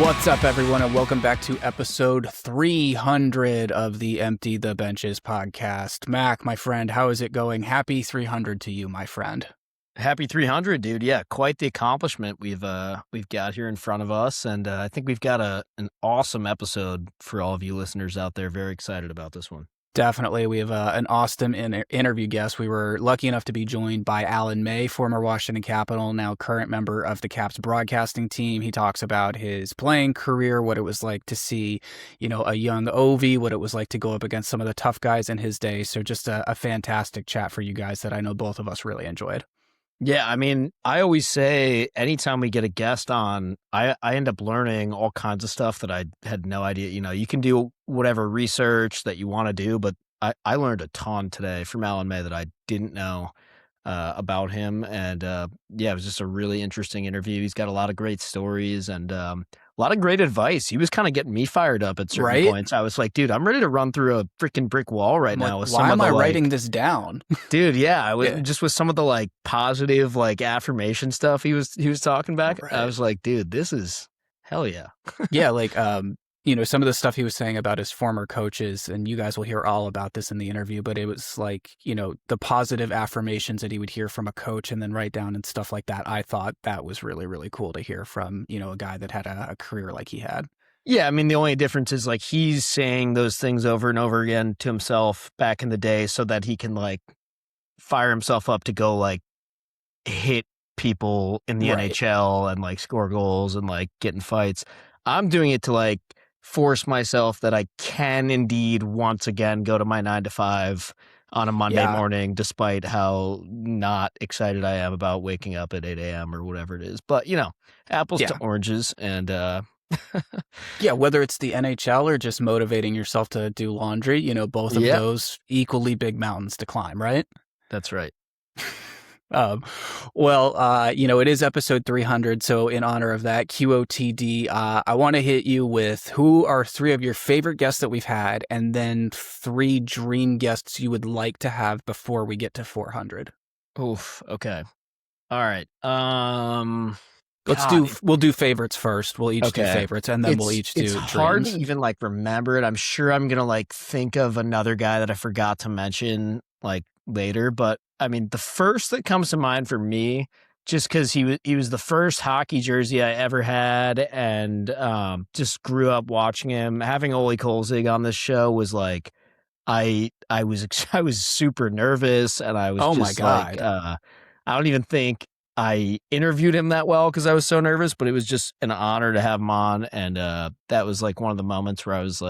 What's up, everyone, and welcome back to episode 300 of the Empty the Benches podcast. Mac, my friend, how is it going? Happy 300 to you, my friend. Happy 300, dude. Yeah, quite the accomplishment we've got here in front of us, and I think we've got an awesome episode for all of you listeners out there. Very excited about this one. Definitely. We have an awesome interview guest. We were lucky enough to be joined by Alan May, former Washington Capital, now current member of the Caps broadcasting team. He talks about his playing career, what it was like to see, a young Ovi, what it was like to go up against some of the tough guys in his day. So just a fantastic chat for you guys that I know both of us really enjoyed. Yeah, I mean, I always say anytime we get a guest on, I end up learning all kinds of stuff that I had no idea. You can do whatever research that you want to do, but I learned a ton today from Alan May that I didn't know about him. And it was just a really interesting interview. He's got a lot of great stories and a lot of great advice. He was kind of getting me fired up at certain points. I was like, dude, I'm ready to run through a freaking brick wall right now. With why am I writing this down? Dude, yeah, just with some of the positive affirmation stuff he was talking back. Right. I was like, dude, this is hell yeah. Yeah, some of the stuff he was saying about his former coaches, and you guys will hear all about this in the interview, but it was the positive affirmations that he would hear from a coach and then write down and stuff like that. I thought that was really, really cool to hear from, a guy that had a career like he had. Yeah, I mean, the only difference is he's saying those things over and over again to himself back in the day so that he can fire himself up to go hit people in the NHL and score goals and get in fights. I'm doing it to force myself that I can indeed once again go to my 9 to 5 on a Monday morning, despite how not excited I am about waking up at 8 a.m. or whatever it is. But, apples to oranges and, yeah, whether it's the NHL or just motivating yourself to do laundry, both of those equally big mountains to climb, right? That's right. It is episode 300, so in honor of that, QOTD, I want to hit you with who are 3 of your favorite guests that we've had, and then 3 dream guests you would like to have before we get to 400. Oof, okay. All right. We'll do favorites first. We'll each do favorites, and then we'll each do dreams. It's hard to even remember it. I'm sure I'm going to think of another guy that I forgot to mention later, but I mean, the first that comes to mind for me, just because he was the first hockey jersey I ever had, and just grew up watching him. Having Ole Kolzig on this show was I was super nervous, and I was my God. I don't even think I interviewed him that well because I was so nervous, but it was just an honor to have him on, and that was one of the moments where I was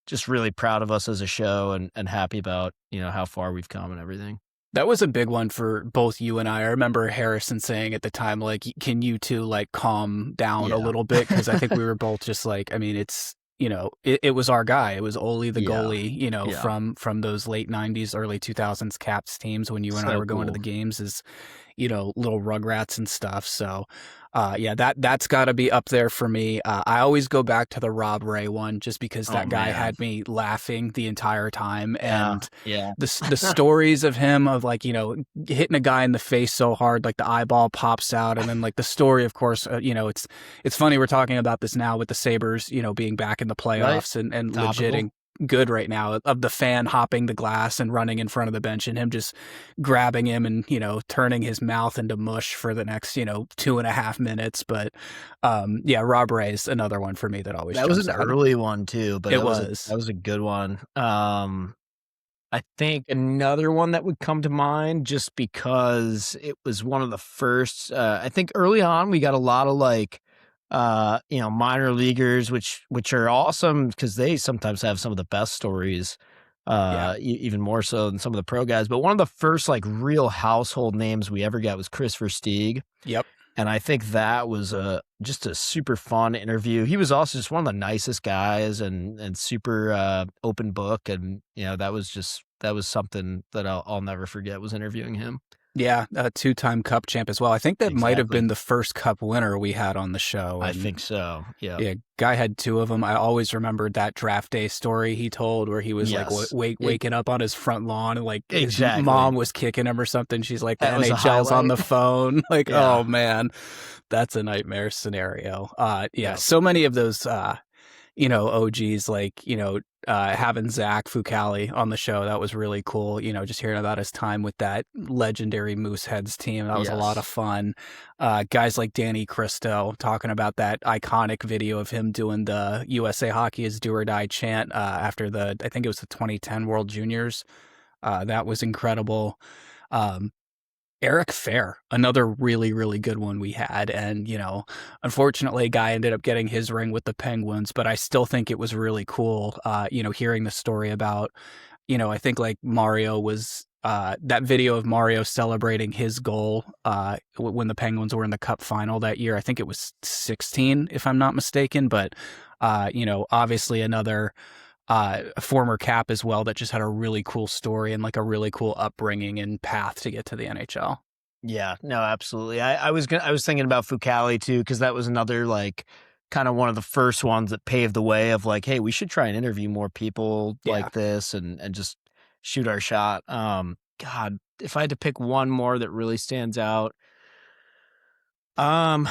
just really proud of us as a show and happy about how far we've come and everything. That was a big one for both you and I. I remember Harrison saying at the time, can you two calm down a little bit? Because I think we were both just it's, it was our guy. It was Ole the goalie, from those late 90s, early 2000s Caps teams when you and I were going to the games as, little Rugrats and stuff. So, that's got to be up there for me. I always go back to the Rob Ray one just because that guy had me laughing the entire time. And the stories of him of hitting a guy in the face so hard, the eyeball pops out. And then the story, of course, it's funny we're talking about this now with the Sabres, being back in the playoffs and legit good right now, of the fan hopping the glass and running in front of the bench and him just grabbing him and, turning his mouth into mush for the next, 2.5 minutes. But Rob Ray's another one for me that always that was an early one too, but that was a good one. I think another one that would come to mind just because it was one of the first, I think early on we got a lot of minor leaguers, which are awesome because they sometimes have some of the best stories, even more so than some of the pro guys. But one of the first real household names we ever got was Chris Versteeg. Yep. And I think that was just a super fun interview. He was also just one of the nicest guys and super open book. And, that was something that I'll never forget, was interviewing him. Yeah, a two-time Cup champ as well. I think that might have Exactly. been the first Cup winner we had on the show, I and think so. Yeah. yeah, guy had two of them. I always remembered that draft day story he told where he was like Yes. waking up on his front lawn and like his Exactly. mom was kicking him or something. She's like, the That was a NHL's on highlight. the phone. Like, Yeah. oh man, that's a nightmare scenario. Yeah, Yeah. so many of those OGs like, having Zach Fucali on the show. That was really cool. Just hearing about his time with that legendary Mooseheads team. That was a lot of Yes. fun. Guys like Danny Cristo talking about that iconic video of him doing the USA Hockey is do or die chant after I think it was the 2010 World Juniors. That was incredible. Um, Eric Fair, another really, really good one we had. And, unfortunately, a guy ended up getting his ring with the Penguins, but I still think it was really cool, hearing the story about, I think like Mario was, that video of Mario celebrating his goal when the Penguins were in the Cup final that year. I think it was 16, if I'm not mistaken. But, obviously another a former Cap as well that just had a really cool story and like a really cool upbringing and path to get to the NHL. Yeah, no, absolutely. I was thinking about Fucali too, because that was another like kind of one of the first ones that paved the way of like, hey, we should try and interview more people Yeah. like this and just shoot our shot. God, if I had to pick one more that really stands out, um,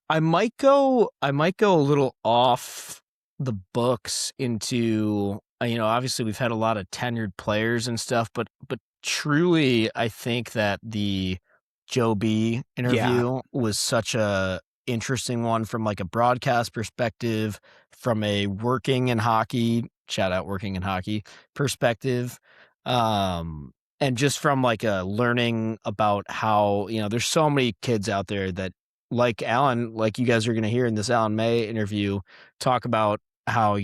I might go a little off the books into obviously we've had a lot of tenured players and stuff, but truly I think that the Joe B Yeah. interview was such a interesting one from like a broadcast perspective, from a working in hockey, shout out working in hockey perspective. And just from like a learning about how, there's so many kids out there that like Alan, like you guys are going to hear in this Alan May interview, talk about how,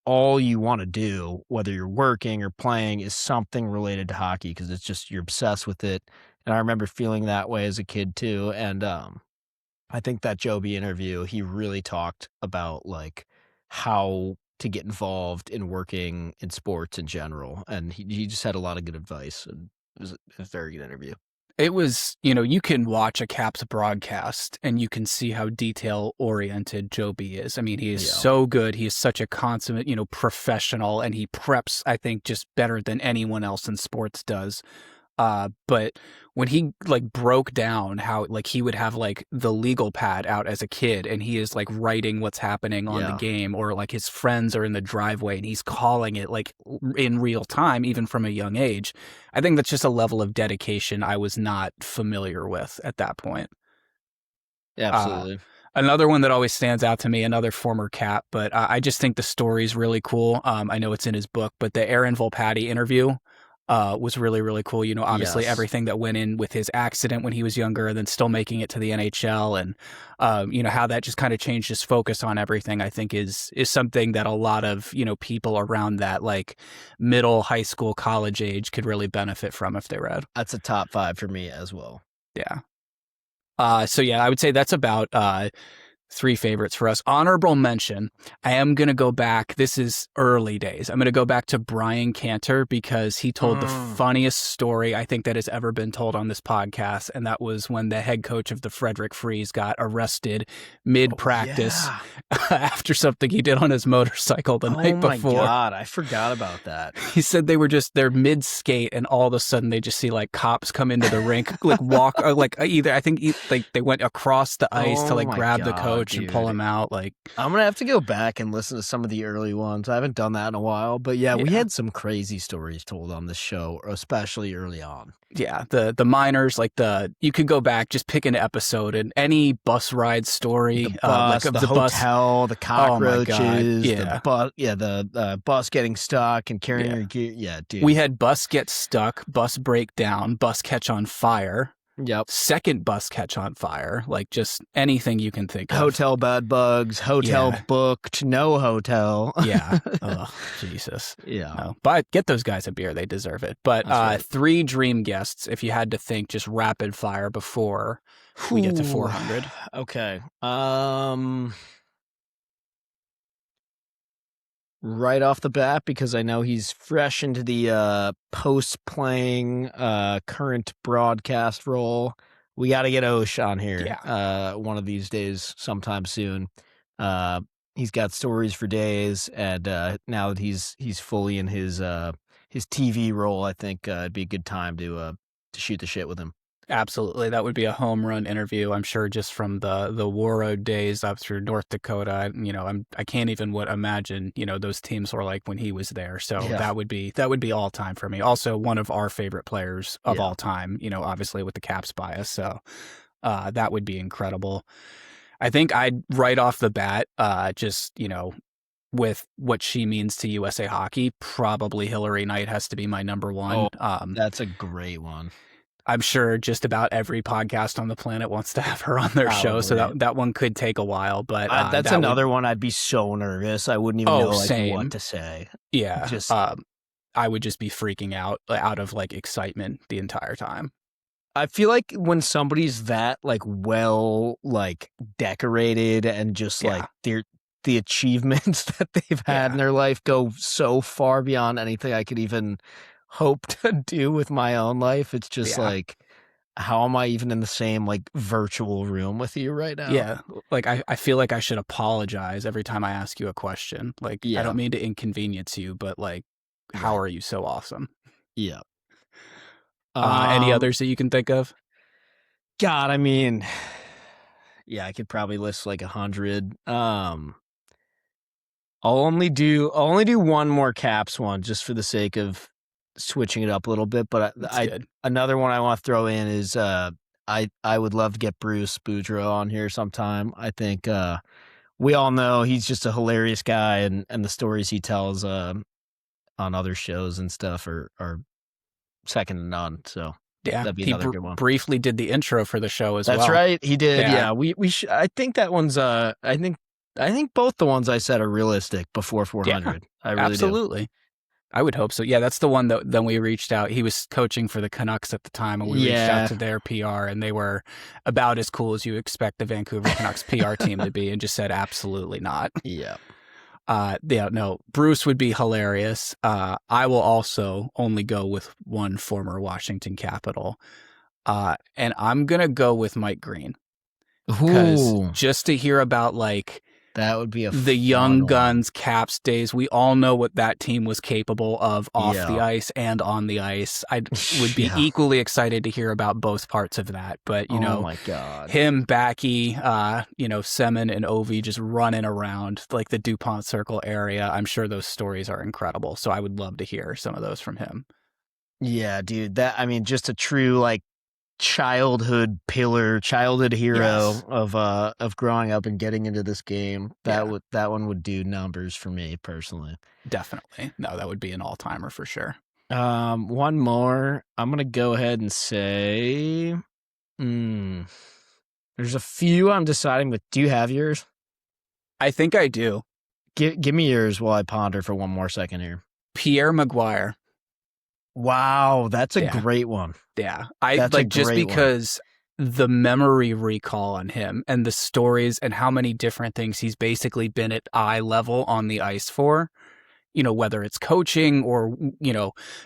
all you want to do, whether you're working or playing, is something related to hockey because it's just you're obsessed with it. And I remember feeling that way as a kid too. And I think that Joby interview, he really talked about like how to get involved in working in sports in general. And he just had a lot of good advice. And it was a very good interview. It was, you can watch a Caps broadcast and you can see how detail oriented Joby is. I mean, he is Yeah. so good. He is such a consummate, professional, and he preps, I think, just better than anyone else in sports does. But when he like broke down how like he would have like the legal pad out as a kid and he is like writing what's happening on the Yeah. game, or like his friends are in the driveway and he's calling it like in real time, even from a young age. I think that's just a level of dedication I was not familiar with at that point. Uh, Absolutely. Another one that always stands out to me, another former Cap, but I just think the story's really cool. I know it's in his book, but the Aaron Volpatti interview was really, really cool. Obviously Yes. everything that went in with his accident when he was younger and then still making it to the NHL, and, how that just kind of changed his focus on everything, I think is something that a lot of, people around that like middle, high school, college age could really benefit from if they read. That's a top 5 for me as well. Yeah. So yeah, I would say that's about 3 favorites for us. Honorable mention, I am going to go back. This is early days. I'm going to go back to Brian Cantor because he told the funniest story I think that has ever been told on this podcast. And that was when the head coach of the Frederick Freeze got arrested mid-practice after something he did on his motorcycle the night before. Oh my God, I forgot about that. He said they're mid-skate and all of a sudden they just see like cops come into the rink, like walk, or like like they went across the ice to like grab the coach and pull him out. Like, I'm gonna have to go back and listen to some of the early ones. I haven't done that in a while, but yeah, we had some crazy stories told on this show, especially early on. Yeah, the minors, like you could go back, just pick an episode and any bus ride story, The bus, like the hotel, the cockroaches, the bus getting stuck and carrying your gear. Yeah, dude. We had bus get stuck, bus break down, bus catch on fire. Yep. Second bus catch on fire, like just anything you can think of. Hotel bed bugs, hotel booked, no hotel. Yeah. Oh, Jesus. Yeah. No. But get those guys a beer. They deserve it. But right. 3 dream guests, if you had to think just rapid fire before we get to 400. Okay. right off the bat because I know he's fresh into the post-playing current broadcast role. We got to get Osh on here Yeah, one of these days sometime soon. He's got stories for days, and now that he's fully in his TV role, I think it'd be a good time to shoot the shit with him. absolutely. That would be a home run interview. I'm sure just from the Warroad days up through North Dakota. I can't even imagine those teams were like when he was there. So Yeah, that would be all time for me. Also, one of our favorite players of yeah. all time. Obviously with the Caps bias. So that would be incredible. I think I'd right off the bat, just with what she means to USA Hockey, probably Hillary Knight has to be my number one. Oh, that's a great one. I'm sure just about every podcast on the planet wants to have her on their show, so Probably. that one could take a while, but That's that would. another one I'd be so nervous. I wouldn't even Oh, know like what same. to say. Yeah. Just I would just be freaking out of like excitement the entire time. I feel like when somebody's that like well like decorated and just like Yeah. the achievements that they've had Yeah. in their life go so far beyond anything I could even hope to do with my own life. It's just Yeah. like how am I even in the same like virtual room with you right now? Yeah. Like I feel like I should apologize every time I ask you a question. Like I Yeah, don't mean to inconvenience you, but like how right. are you so awesome? Yeah. Any Um others that you can think of? God, I mean, yeah, I could probably list like 100. I'll only do one more Caps one just for the sake of switching it up a little bit. But That's I good. another one I want to throw in is I would love to get Bruce Boudreau on here sometime. I think we all know he's just a hilarious guy, and the stories he tells on other shows and stuff are second to none. So Yeah. that'd be He another good one. briefly did the intro for the show as That's well. right. He did. Yeah. Yeah. I think that one's I think both the ones I said are realistic before Yeah. 400. I really do. Absolutely. I would hope so. Yeah, that's the one that then we reached out. He was coaching for the Canucks at the time, and we reached out Yeah. to their PR, and they were about as cool as you expect the Vancouver Canucks PR team to be, and just said absolutely not. Yeah. Yeah, no, Bruce would be hilarious. I will also only go with one former Washington Capital, and I'm gonna go with Mike Green because Ooh, just to hear about like that would be a the young fun one. guns Caps days, we all know what that team was capable of off the Yeah. ice and on the ice. I would be Yeah. equally excited to hear about both parts of that. But Oh my God. him, Backy, Semin and Ovi just running around like the DuPont Circle area. I'm sure those stories are incredible. So I would love to hear some of those from him. Yeah, dude. I mean, just a true like childhood pillar, childhood hero Yes. of growing up and getting into this game. Yeah, That one would do numbers for me personally. definitely. No, that would be an all timer for sure. One more. I'm gonna go ahead and say, there's a few I'm deciding, but do you have yours? I think I do. Give me yours while I ponder for one more second here. Pierre Maguire. Wow, that's a Yeah. great one. Yeah. I That's a like just great one. because the memory recall on him and the stories and how many different things he's basically been at eye level on the ice for, whether it's coaching or,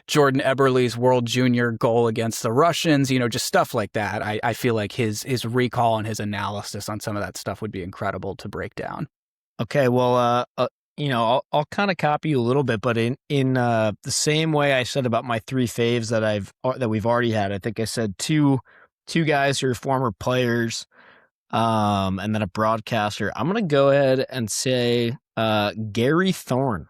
Jordan Eberle's World Junior goal against the Russians, just stuff like that. I feel like his recall and his analysis on some of that stuff would be incredible to break down. Okay, well, I'll kind of copy you a little bit, but in the same way I said about my three faves that we've already had, I think I said two guys who are former players, and then a broadcaster. I'm gonna go ahead and say Gary Thorne.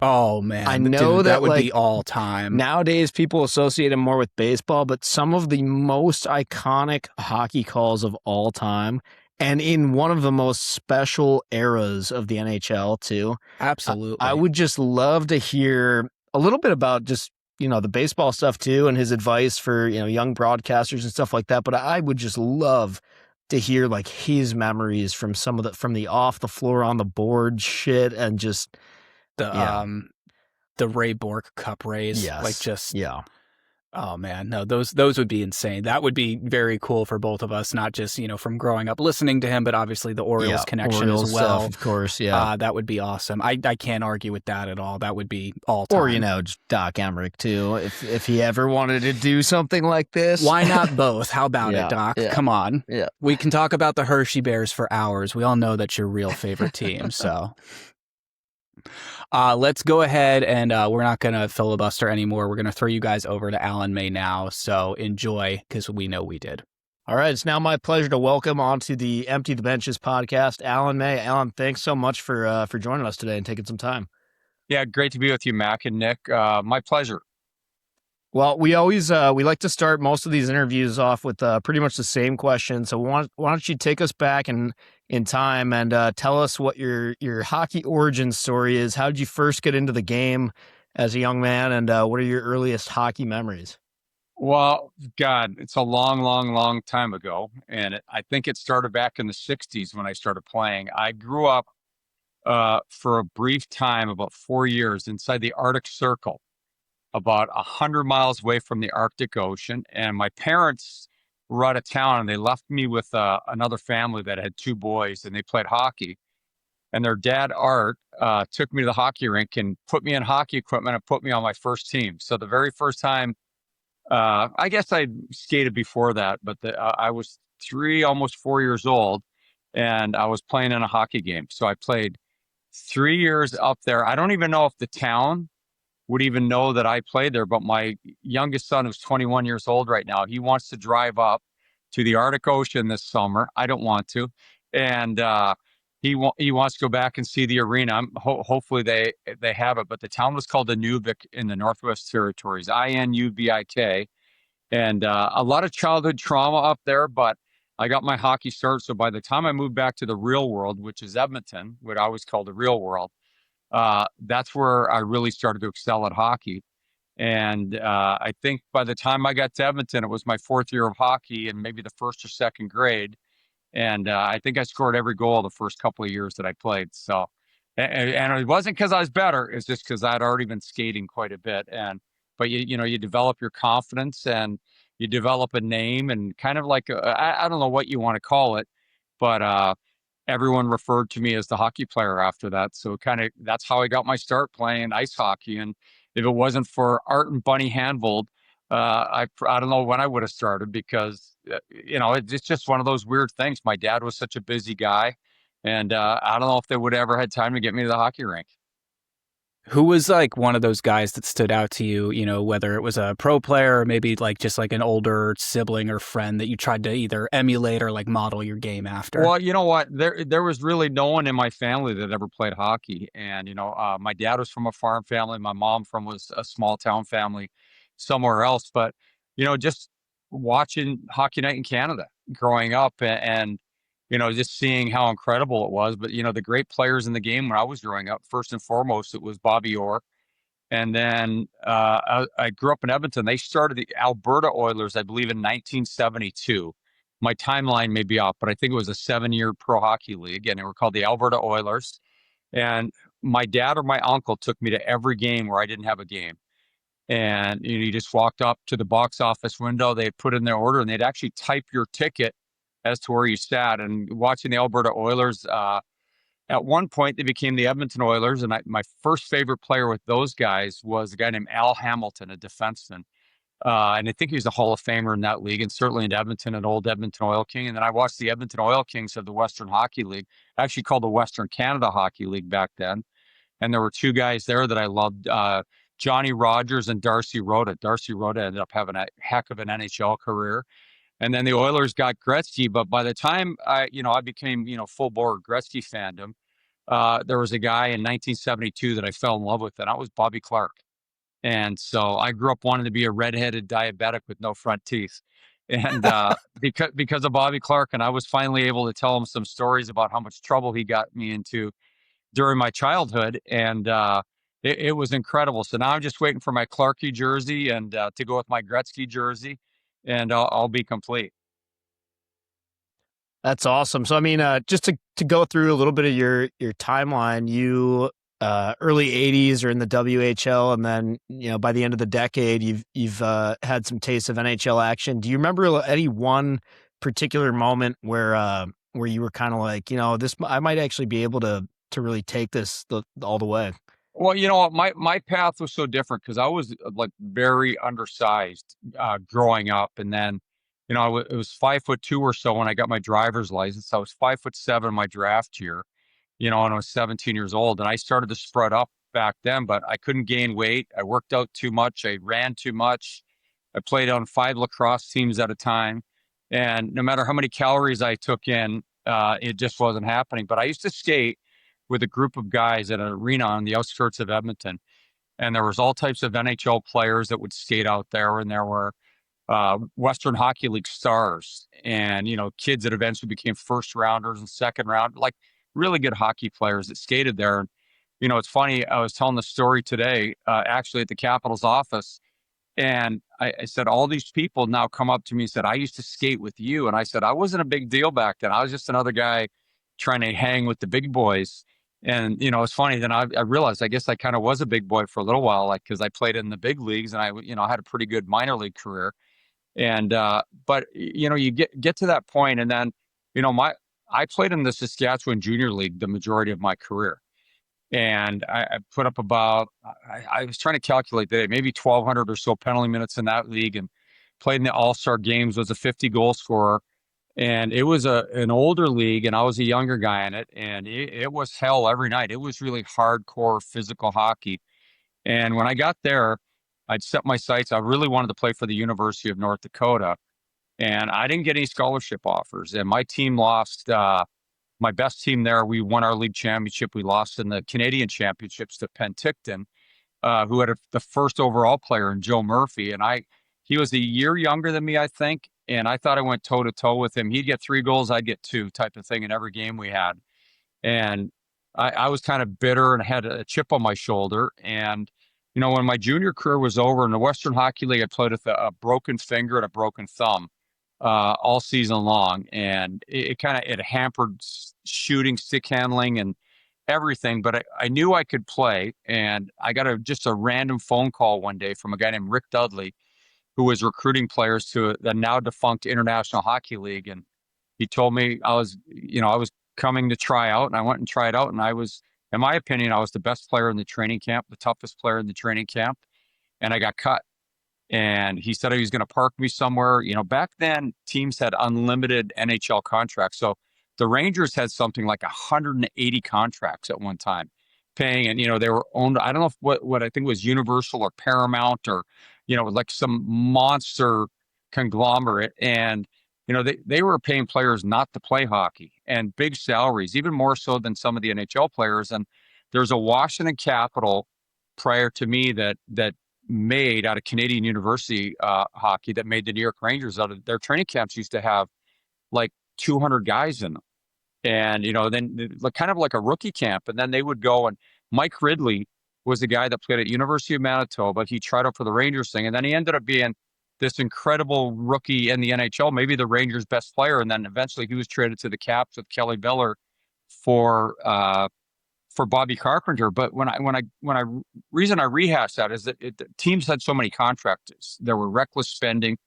Oh man, I know dude, that that would like be all time. nowadays people associate him more with baseball, but some of the most iconic hockey calls of all time, and in one of the most special eras of the NHL too. Absolutely. I would just love to hear a little bit about just, the baseball stuff too and his advice for, young broadcasters and stuff like that. But I would just love to hear like his memories from from the off the floor on the board shit and just, the yeah. the Ray Bork Cup race, like Yes. just Yeah. Oh man, no, those would be insane. That would be very cool for both of us, not just, from growing up listening to him, but obviously the Orioles Yeah, connection as Orioles stuff, well. of course. Yeah, That would be awesome. I can't argue with that at all. That would be all or time. just Doc Emmerich too, if he ever wanted to do something like this. Why not both? How about it, Yeah, Doc? yeah, Come on. yeah. We can talk about the Hershey Bears for hours. We all know that's your real favorite team. So let's go ahead and we're not going to filibuster anymore. We're going to throw you guys over to Alan May now. So enjoy, because we know we did. All right, it's now my pleasure to welcome onto the Empty the Benches podcast, Alan May. Alan, thanks so much for joining us today and taking some time. Yeah, great to be with you, Mac and Nick. My pleasure. Well, we always we like to start most of these interviews off with pretty much the same question. So why don't you take us back in time and tell us what your hockey origin story is? How did you first get into the game as a young man, and what are your earliest hockey memories? Well, God, it's a long, long, long time ago. And I think it started back in the 60s when I started playing. I grew up for a brief time, about 4 years, inside the Arctic Circle, about 100 miles away from the Arctic Ocean. And my parents were out of town and they left me with another family that had two boys and they played hockey. And their dad, Art, took me to the hockey rink and put me in hockey equipment and put me on my first team. So the very first time, I guess I skated before that, but I was almost 4 years old, and I was playing in a hockey game. So I played 3 years up there. I don't even know if the town would even know that I played there, but my youngest son, who's 21 years old right now, he wants to drive up to the Arctic Ocean this summer. I don't want to. And he wants to go back and see the arena. Hopefully they have it, but the town was called Inuvik in the Northwest Territories, Inuvik, and a lot of childhood trauma up there. But I got my hockey start. So by the time I moved back to the real world, which is Edmonton, what I always call the real world, that's where I really started to excel at hockey. And I think by the time I got to Edmonton, it was my fourth year of hockey and maybe the first or second grade. And I think I scored every goal the first couple of years that I played. So, and it wasn't because I was better. It's just because I'd already been skating quite a bit. But you develop your confidence and you develop a name and kind of like, I don't know what you want to call it, but everyone referred to me as the hockey player after that. So that's how I got my start playing ice hockey. And if it wasn't for Art and Bunny Handvold, I don't know when I would have started, because it's just one of those weird things. My dad was such a busy guy, and I don't know if they would ever had time to get me to the hockey rink. Who was like one of those guys that stood out to you, whether it was a pro player or maybe like just like an older sibling or friend that you tried to either emulate or like model your game after? Well, you know what? There was really no one in my family that ever played hockey, and my dad was from a farm family. My mom was a small town family somewhere else. But just watching Hockey Night in Canada growing up, and just seeing how incredible it was. But the great players in the game when I was growing up, first and foremost, it was Bobby Orr. And then I grew up in Edmonton. They started the Alberta Oilers, I believe, in 1972. My timeline may be off, but I think it was a 7-year pro hockey league, and they were called the Alberta Oilers. And my dad or my uncle took me to every game where I didn't have a game. And you just walked up to the box office window, they put in their order, and they'd actually type your ticket as to where you sat. And watching the Alberta Oilers, at one point, they became the Edmonton Oilers, and my first favorite player with those guys was a guy named Al Hamilton, a defenseman. And I think he was a Hall of Famer in that league, and certainly in Edmonton, an old Edmonton Oil King. And then I watched the Edmonton Oil Kings of the Western Hockey League, actually called the Western Canada Hockey League back then. And there were two guys there that I loved, Johnny Rogers and Darcy Rota. Darcy Rota ended up having a heck of an NHL career. And then the Oilers got Gretzky, but by the time I became full bore Gretzky fandom, there was a guy in 1972 that I fell in love with, and that was Bobby Clark. And so I grew up wanting to be a redheaded diabetic with no front teeth, and because of Bobby Clark, and I was finally able to tell him some stories about how much trouble he got me into during my childhood, and it was incredible. So now I'm just waiting for my Clarky jersey and to go with my Gretzky jersey, and I'll be complete. That's awesome. So, I mean, just to go through a little bit of your timeline, you early 80s or in the WHL, and then by the end of the decade you've had some taste of NHL action. Do you remember any one particular moment where you were kind of like, this I might actually be able to really take this all the way? Well, my path was so different because I was like very undersized growing up, and then it was 5'2" or so when I got my driver's license. I was 5'7" my draft year, when I was 17 years old, and I started to spread up back then, but I couldn't gain weight. I worked out too much. I ran too much. I played on 5 lacrosse teams at a time, and no matter how many calories I took in, it just wasn't happening. But I used to skate with a group of guys at an arena on the outskirts of Edmonton. And there was all types of NHL players that would skate out there. And there were Western Hockey League stars and, kids that eventually became first rounders and second round, like really good hockey players that skated there. And, it's funny. I was telling the story today, actually at the Capitals office. And I said, all these people now come up to me and said, I used to skate with you. And I said, I wasn't a big deal back then. I was just another guy trying to hang with the big boys. And, it's funny. Then I realized, I guess I kind of was a big boy for a little while, like, cause I played in the big leagues and I had a pretty good minor league career. And, but you get to that point and then, I played in the Saskatchewan Junior League the majority of my career. And I put up about, I was trying to calculate that maybe 1,200 or so penalty minutes in that league and played in the All-Star games, was a 50-goal scorer. And it was an older league, and I was a younger guy in it. And it was hell every night. It was really hardcore physical hockey. And when I got there, I'd set my sights. I really wanted to play for the University of North Dakota. And I didn't get any scholarship offers. And my team lost. My best team there, we won our league championship. We lost in the Canadian championships to Penticton, who had the first overall player in Joe Murphy. And he was a year younger than me, I think. And I thought I went toe to toe with him. He'd get 3 goals, I'd get 2 type of thing in every game we had. And I was kind of bitter and had a chip on my shoulder. And, when my junior career was over in the Western Hockey League, I played with a broken finger and a broken thumb all season long. And it hampered shooting, stick handling, and everything. But I knew I could play. And I got just a random phone call one day from a guy named Rick Dudley, who was recruiting players to the now defunct International Hockey League. And he told me I was coming to try out, and I went and tried out. And I was, in my opinion, I was the best player in the training camp, the toughest player in the training camp. And I got cut. And he said he was going to park me somewhere. Back then teams had unlimited NHL contracts. So the Rangers had something like 180 contracts at one time paying. And, they were owned. I don't know if what I think was Universal or Paramount or, like some monster conglomerate. And, they were paying players not to play hockey and big salaries, even more so than some of the NHL players. And there's a Washington Capital prior to me that made out of Canadian University hockey that made the New York Rangers. Out of their training camps used to have like 200 guys in them. And, then kind of like a rookie camp. And then they would go, and Mike Ridley was the guy that played at University of Manitoba. He tried out for the Rangers thing. And then he ended up being this incredible rookie in the NHL, maybe the Rangers' best player. And then eventually he was traded to the Caps with Kelly Biller for Bobby Carpenter. But reason I rehash that is that the teams had so many contracts. There were reckless spending,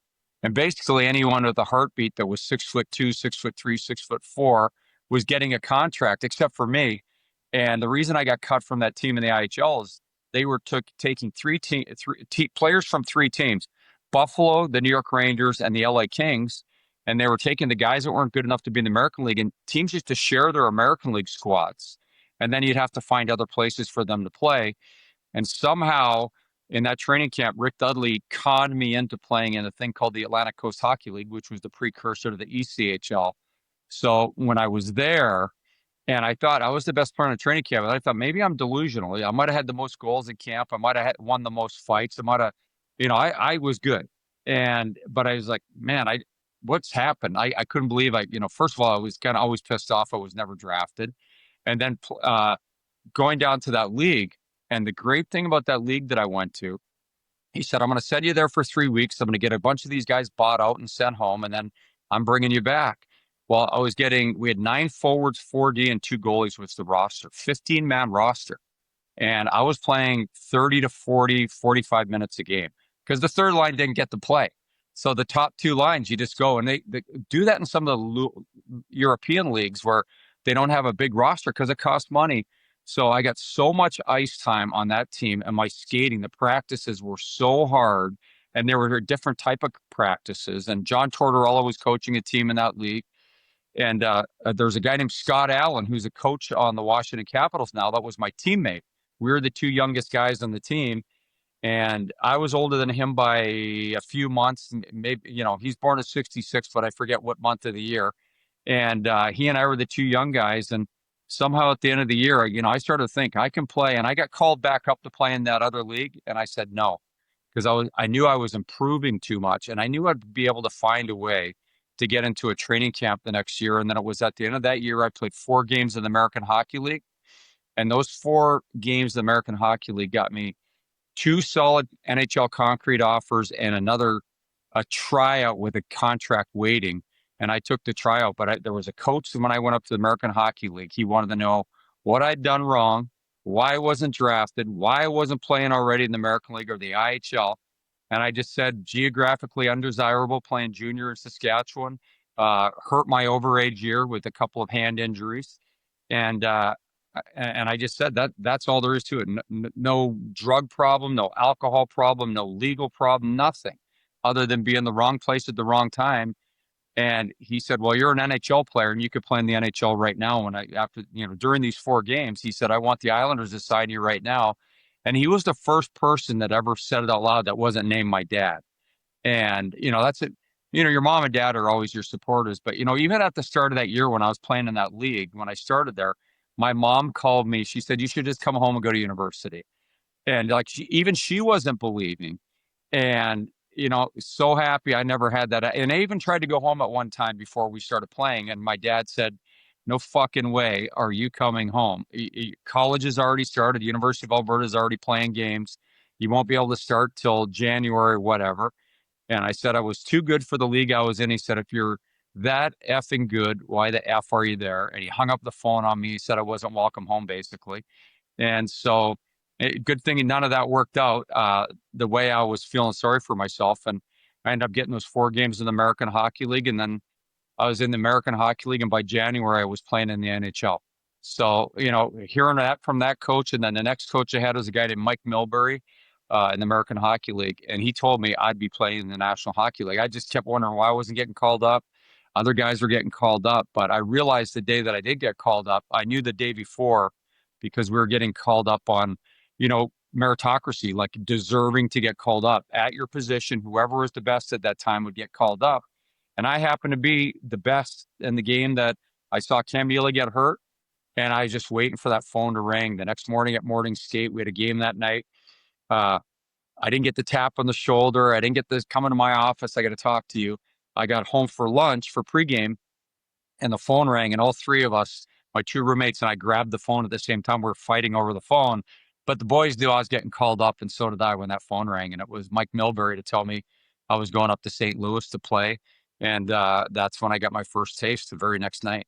and basically anyone with a heartbeat that was 6'2", 6'3", 6'4" was getting a contract, except for me. And the reason I got cut from that team in the IHL is they were taking three players from 3 teams: Buffalo, the New York Rangers, and the LA Kings. And they were taking the guys that weren't good enough to be in the American League, and teams used to share their American League squads. And then you'd have to find other places for them to play. And somehow in that training camp, Rick Dudley conned me into playing in a thing called the Atlantic Coast Hockey League, which was the precursor to the ECHL. So when I was there, and I thought I was the best player in the training camp, and I thought maybe I'm delusional. I might have had the most goals in camp. I might have won the most fights. I might have, I was good. But I was like, man, what's happened? I couldn't believe first of all, I was kind of always pissed off I was never drafted. And then going down to that league. And the great thing about that league that I went to, he said, I'm going to send you there for 3 weeks. I'm going to get a bunch of these guys bought out and sent home, and then I'm bringing you back. Well, we had 9 forwards, 4D, and 2 goalies was the roster, 15-man roster. And I was playing 30 to 40, 45 minutes a game because the third line didn't get to play. So the top two lines, you just go, and they do that in some of the European leagues where they don't have a big roster because it costs money. So I got so much ice time on that team, and my skating, the practices were so hard, and there were a different type of practices. And John Tortorella was coaching a team in that league. And there's a guy named Scott Allen, who's a coach on the Washington Capitals now. That was my teammate. We were the two youngest guys on the team. And I was older than him by a few months. Maybe, he's born in 66, but I forget what month of the year. And he and I were the two young guys. And somehow at the end of the year, I started to think I can play. And I got called back up to play in that other league. And I said no, because I knew I was improving too much. And I knew I'd be able to find a way to get into a training camp the next year. And then it was at the end of that year, I played 4 games in the American Hockey League. And those 4 games in the American Hockey League got me 2 solid NHL concrete offers and a tryout with a contract waiting. And I took the tryout, but there was a coach when I went up to the American Hockey League. He wanted to know what I'd done wrong, why I wasn't drafted, why I wasn't playing already in the American League or the IHL. And I just said geographically undesirable, playing junior in Saskatchewan, hurt my overage year with a couple of hand injuries. And I just said that's all there is to it. No drug problem, no alcohol problem, no legal problem, nothing other than being in the wrong place at the wrong time. And he said, well, you're an NHL player and you could play in the NHL right now. And during these 4 games, he said, I want the Islanders to sign you right now. And he was the first person that ever said it out loud that wasn't named my dad. And, that's it. Your mom and dad are always your supporters. But, even at the start of that year when I was playing in that league, when I started there, my mom called me. She said, you should just come home and go to university. And like she wasn't believing. And, so happy I never had that. And I even tried to go home at one time before we started playing. And my dad said, no fucking way are you coming home. College has already started. University of Alberta is already playing games. You won't be able to start till January, whatever. And I said I was too good for the league I was in. He said, if you're that effing good, why the F are you there? And he hung up the phone on me. He said I wasn't welcome home, basically. And so good thing none of that worked out the way I was feeling sorry for myself. And I ended up getting those 4 games in the American Hockey League. And then I was in the American Hockey League. And by January, I was playing in the NHL. So, hearing that from that coach, and then the next coach I had was a guy named Mike Milbury in the American Hockey League. And he told me I'd be playing in the National Hockey League. I just kept wondering why I wasn't getting called up. Other guys were getting called up. But I realized the day that I did get called up, I knew the day before because we were getting called up on, meritocracy, like deserving to get called up at your position. Whoever was the best at that time would get called up. And I happened to be the best in the game that I saw Cam Neely get hurt. And I was just waiting for that phone to ring. The next morning at morning skate, we had a game that night. I didn't get the tap on the shoulder. I didn't get this coming to my office. I got to talk to you. I got home for lunch for pregame and the phone rang, and all 3 of us, my 2 roommates and I, grabbed the phone at the same time. We were fighting over the phone, but the boys knew I was getting called up, and so did I when that phone rang. And it was Mike Milbury to tell me I was going up to St. Louis to play. And that's when I got my first taste the very next night.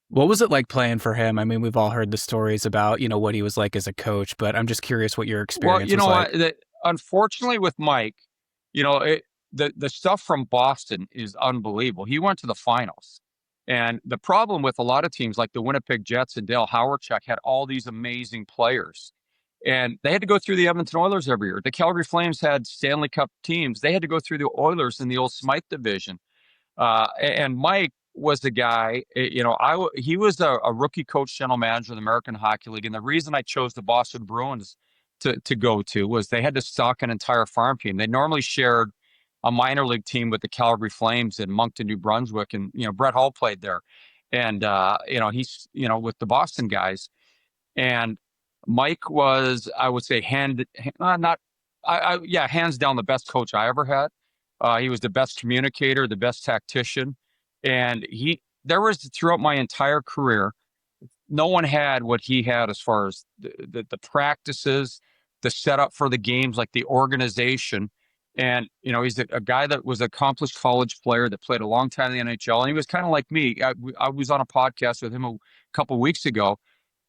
What was it like playing for him? I mean, we've all heard the stories about, what he was like as a coach, but I'm just curious what your experience was like. Unfortunately with Mike, the stuff from Boston is unbelievable. He went to the finals. And the problem with a lot of teams like the Winnipeg Jets and Dale Hawerchuk had all these amazing players. And they had to go through the Edmonton Oilers every year. The Calgary Flames had Stanley Cup teams. They had to go through the Oilers in the old Smythe division. And Mike was the guy, he was a rookie coach, general manager of the American Hockey League. And the reason I chose the Boston Bruins to go to was they had to stock an entire farm team. They normally shared a minor league team with the Calgary Flames in Moncton, New Brunswick. And, Brett Hull played there. And, he's, with the Boston guys. And Mike was, I would say, hands down the best coach I ever had. He was the best communicator, the best tactician. And there was, throughout my entire career, no one had what he had as far as the practices, the setup for the games, like the organization. And, he's a guy that was an accomplished college player that played a long time in the NHL. And he was kind of like me. I was on a podcast with him a couple of weeks ago.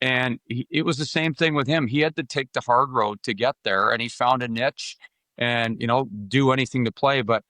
And it was the same thing with him. He had to take the hard road to get there, and he found a niche and, do anything to play. But,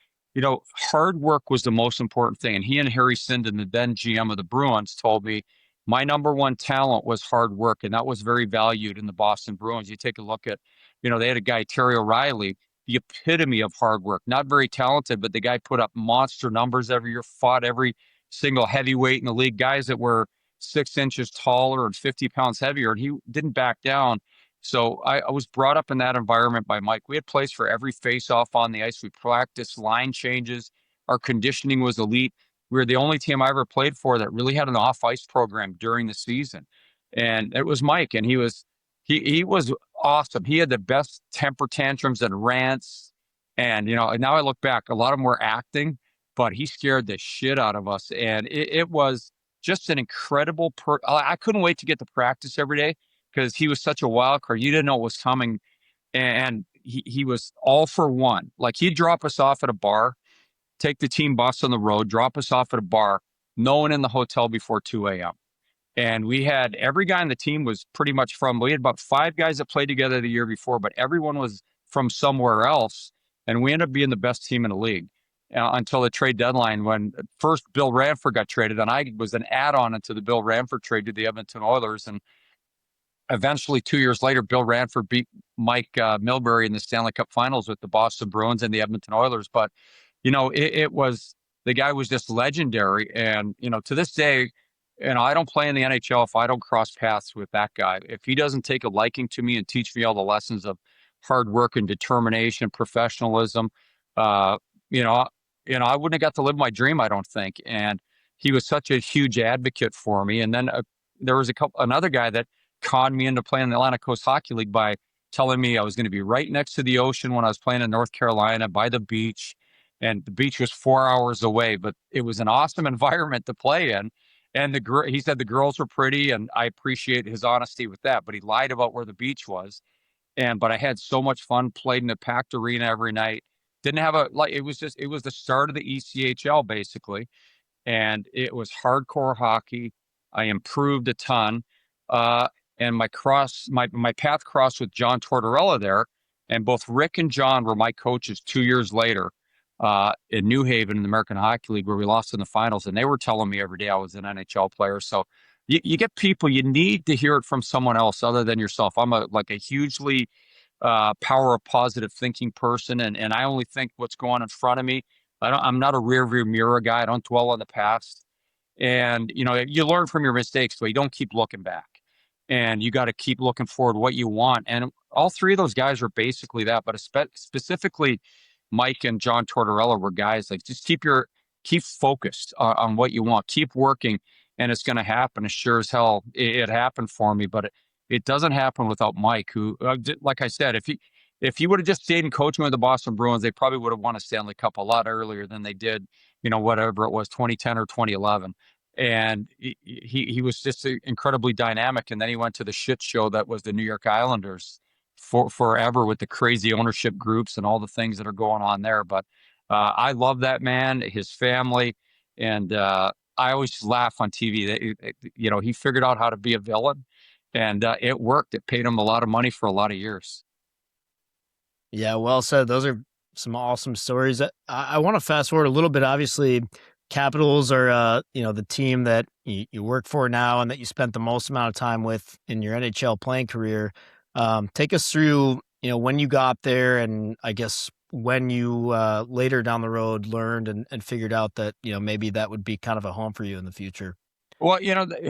hard work was the most important thing. And he and Harry Sinden, the then GM of the Bruins, told me my number one talent was hard work. And that was very valued in the Boston Bruins. You take a look at, they had a guy, Terry O'Reilly, the epitome of hard work, not very talented, but the guy put up monster numbers every year, fought every single heavyweight in the league, guys that were 6 inches taller and 50 pounds heavier, and he didn't back down. So I was brought up in that environment by Mike. We had plays for every face-off on the ice. We practiced line changes. Our conditioning was elite. We were the only team I ever played for that really had an off-ice program during the season, and it was Mike. And he was awesome. He had the best temper tantrums and rants. And now I look back, a lot of them were acting, but he scared the shit out of us, and it was just an incredible I couldn't wait to get to practice every day because he was such a wild card. You didn't know what was coming. And he was all for one. Like, he'd drop us off at a bar, take the team bus on the road, drop us off at a bar, no one in the hotel before 2 a.m. And we had every guy on the team was pretty much we had about 5 guys that played together the year before, but everyone was from somewhere else. And we ended up being the best team in the league until the trade deadline, when first Bill Ranford got traded, and I was an add-on into the Bill Ranford trade to the Edmonton Oilers. And eventually, 2 years later, Bill Ranford beat Mike Milbury in the Stanley Cup Finals with the Boston Bruins and the Edmonton Oilers. But, it was, the guy was just legendary. And, to this day, I don't play in the NHL if I don't cross paths with that guy. If he doesn't take a liking to me and teach me all the lessons of hard work and determination, professionalism, uh, you know, I wouldn't have got to live my dream, I don't think. And he was such a huge advocate for me. And then there was another guy that conned me into playing in the Atlantic Coast Hockey League by telling me I was going to be right next to the ocean when I was playing in North Carolina by the beach. And the beach was 4 hours away, but it was an awesome environment to play in. And he said the girls were pretty, and I appreciate his honesty with that. But he lied about where the beach was. But I had so much fun, played in the packed arena every night. Didn't have it was the start of the ECHL basically. And it was hardcore hockey. I improved a ton. Uh, and my path crossed with John Tortorella there. And both Rick and John were my coaches 2 years later in New Haven in the American Hockey League, where we lost in the finals. And they were telling me every day I was an NHL player. So you get people, you need to hear it from someone else other than yourself. I'm a hugely power of positive thinking person, and I only think what's going on in front of me. I'm not a rear view mirror guy. I don't dwell on the past. And you learn from your mistakes, but you don't keep looking back. And you got to keep looking forward what you want. And all 3 of those guys were basically that, but specifically Mike and John Tortorella were guys like, just keep focused on what you want, keep working, and it's going to happen. As sure as hell, it happened for me, but it doesn't happen without Mike, who, like I said, if he would have just stayed and coaching with the Boston Bruins, they probably would have won a Stanley Cup a lot earlier than they did, whatever it was, 2010 or 2011. And he was just incredibly dynamic. And then he went to the shit show that was the New York Islanders forever, with the crazy ownership groups and all the things that are going on there. But I love that man, his family, and I always laugh on TV that he figured out how to be a villain, and it worked. It paid him a lot of money for a lot of years. Yeah, well said. Those are some awesome stories. I want to fast forward a little bit. Obviously, Capitals are the team that you work for now and that you spent the most amount of time with in your NHL playing career. Take us through when you got there, and I guess when you later down the road learned and figured out that maybe that would be kind of a home for you in the future. Well,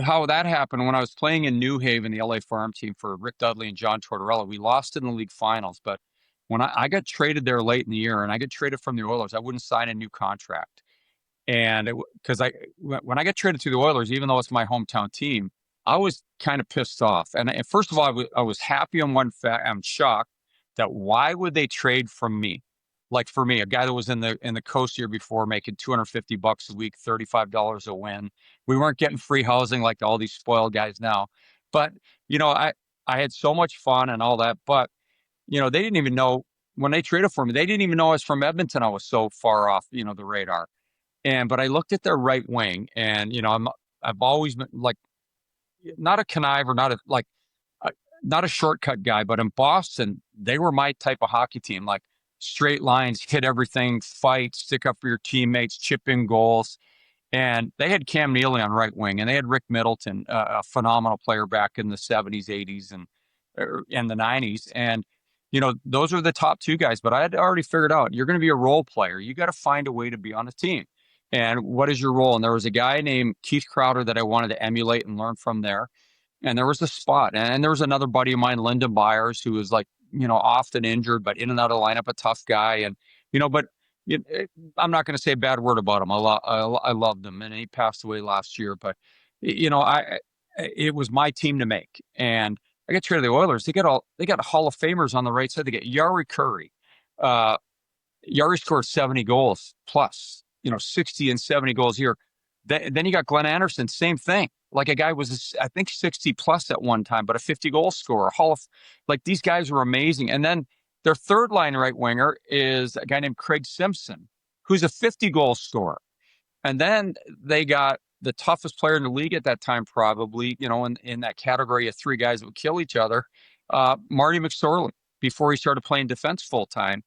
how that happened when I was playing in New Haven, the LA farm team for Rick Dudley and John Tortorella. We lost in the league finals, but when I got traded there late in the year, and I got traded from the Oilers, I wouldn't sign a new contract. And because when I got traded to the Oilers, even though it's my hometown team, I was kind of pissed off. And first of all, I was happy on one fact. I'm shocked that why would they trade from me? Like, for me, a guy that was in the coast year before, making $250 a week, $35 a win. We weren't getting free housing like all these spoiled guys now. But I had so much fun and all that. But they didn't even know when they traded for me. They didn't even know I was from Edmonton. I was so far off, the radar. But I looked at their right wing, and I've always been like, not a conniver, not a shortcut guy, but in Boston, they were my type of hockey team, like straight lines, hit everything, fight, stick up for your teammates, chip in goals. And they had Cam Neely on right wing, and they had Rick Middleton, a phenomenal player back in the 70s, 80s, and the 90s. And, those are the top two guys. But I had already figured out you're going to be a role player. You got to find a way to be on a team. And what is your role? And there was a guy named Keith Crowder that I wanted to emulate and learn from there. And there was a spot. And there was another buddy of mine, Lyndon Byers, who was like, often injured, but in and out of the lineup, a tough guy. And, but I'm not going to say a bad word about him. I loved him, and he passed away last year. But it was my team to make, and I got traded to the Oilers. They got Hall of Famers on the right side. They get Yari Curry. Yari scored 70 goals plus, 60 and 70 goals here. Then you got Glenn Anderson, same thing. Like a guy was, I think, 60 plus at one time, but a 50 goal scorer. These guys were amazing. And then their third line right winger is a guy named Craig Simpson, who's a 50 goal scorer. And then they got the toughest player in the league at that time, probably, in that category of three guys that would kill each other, Marty McSorley, before he started playing defense full time.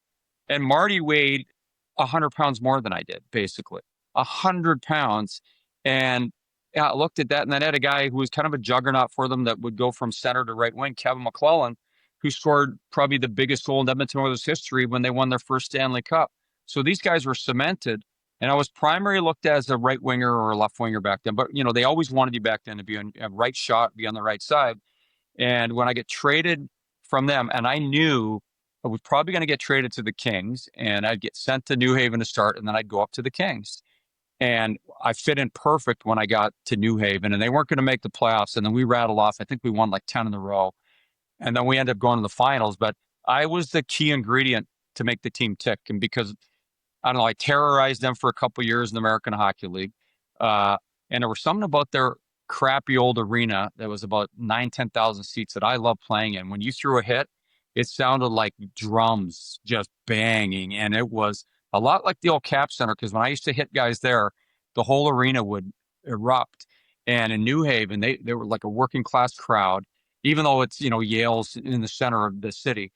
And Marty weighed 100 pounds more than I did, basically 100 pounds. And I looked at that, and then I had a guy who was kind of a juggernaut for them that would go from center to right wing, Kevin McClellan, who scored probably the biggest goal in Edmonton Oilers history when they won their first Stanley Cup. So these guys were cemented, and I was primarily looked at as a right winger or a left winger back then. But, they always wanted you back then to be on a right shot, be on the right side. And when I get traded from them, and I knew I was probably going to get traded to the Kings, and I'd get sent to New Haven to start, and then I'd go up to the Kings. And I fit in perfect when I got to New Haven, and they weren't going to make the playoffs. And then we rattled off. I think we won like 10 in a row. And then we ended up going to the finals. But I was the key ingredient to make the team tick. And because, I don't know, I terrorized them for a couple of years in the American Hockey League. And there was something about their crappy old arena that was about 10,000 seats that I loved playing in. When you threw a hit, it sounded like drums just banging. And it was a lot like the old Cap Center, because when I used to hit guys there, the whole arena would erupt. And in New Haven, they were like a working class crowd, even though it's, Yale's in the center of the city.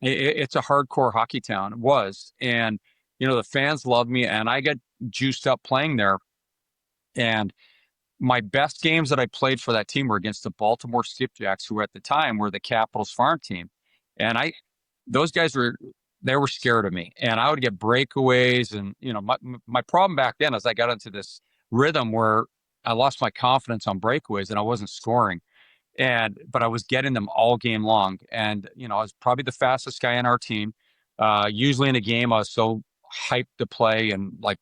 It's a hardcore hockey town. It was. And, the fans loved me, and I got juiced up playing there. And my best games that I played for that team were against the Baltimore Skipjacks, who at the time were the Capitals farm team. And those guys were scared of me, and I would get breakaways. And, my problem back then is I got into this rhythm where I lost my confidence on breakaways and I wasn't scoring. But I was getting them all game long. And, I was probably the fastest guy on our team. Usually in a game, I was so hyped to play and like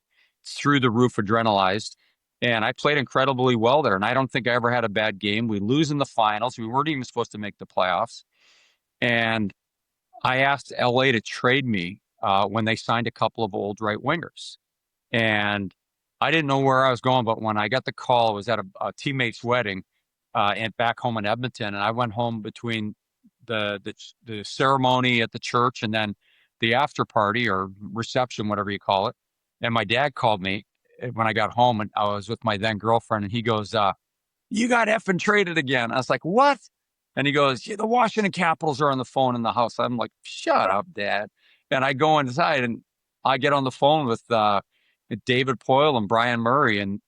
through the roof adrenalized. And I played incredibly well there. And I don't think I ever had a bad game. We lose in the finals. We weren't even supposed to make the playoffs. And I asked LA to trade me when they signed a couple of old right wingers. And I didn't know where I was going. But when I got the call, I was at a teammate's wedding and back home in Edmonton. And I went home between the ceremony at the church and then the after party or reception, whatever you call it. And my dad called me when I got home, and I was with my then girlfriend, and he goes, "You got effing traded again." I was like, "What?" And he goes, "Yeah, the Washington Capitals are on the phone in the house." I'm like, "Shut up, Dad." And I go inside and I get on the phone with David Poyle and Brian Murray. And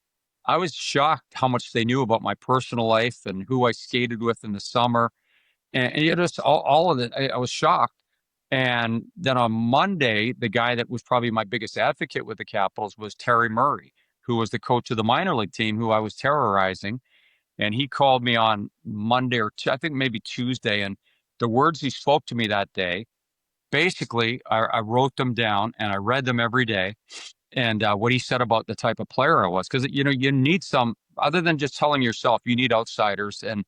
I was shocked how much they knew about my personal life and who I skated with in the summer. And just all of it, I was shocked. And then on Monday, the guy that was probably my biggest advocate with the Capitals was Terry Murray, who was the coach of the minor league team, who I was terrorizing. And he called me on Monday or I think maybe Tuesday. And the words he spoke to me that day, basically, I wrote them down and I read them every day. And what he said about the type of player I was, because, you need some, other than just telling yourself, you need outsiders. And